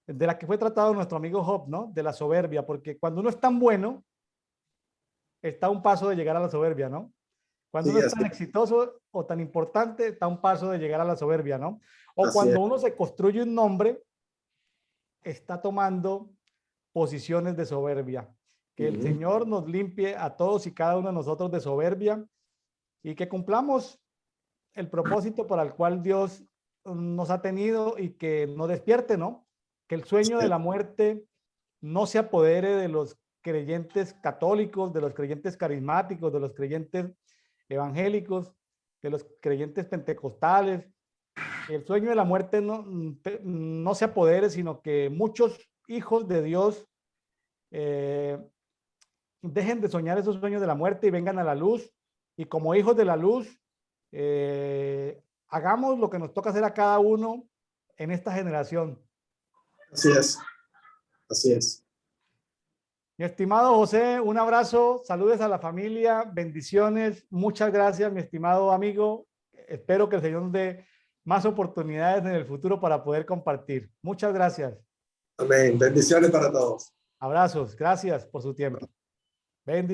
de la que fue tratado nuestro amigo Job, ¿no? De la soberbia, porque cuando uno es tan bueno, está a un paso de llegar a la soberbia, ¿no? Cuando Sí, uno es así, tan exitoso o tan importante, está a un paso de llegar a la soberbia, ¿no? O así es. cuando uno se construye un nombre, está tomando posiciones de soberbia. Que el Ujú. Señor nos limpie a todos y cada uno de nosotros de soberbia y que cumplamos el propósito para el cual Dios nos ha tenido y que nos despierte, ¿no? Que el sueño de la muerte no se apodere de los creyentes católicos, de los creyentes carismáticos, de los creyentes evangélicos, de los creyentes pentecostales. Que el sueño de la muerte no se apodere, sino que muchos hijos de Dios eh, dejen de soñar esos sueños de la muerte y vengan a la luz. Y como hijos de la luz, hagamos lo que nos toca hacer a cada uno en esta generación. Así es. Así es. Mi estimado José, un abrazo, saludes a la familia, bendiciones, muchas gracias, mi estimado amigo. Espero que el Señor nos dé más oportunidades en el futuro para poder compartir. Muchas gracias. Amén. Bendiciones para todos. Abrazos, gracias por su tiempo. Bendiciones.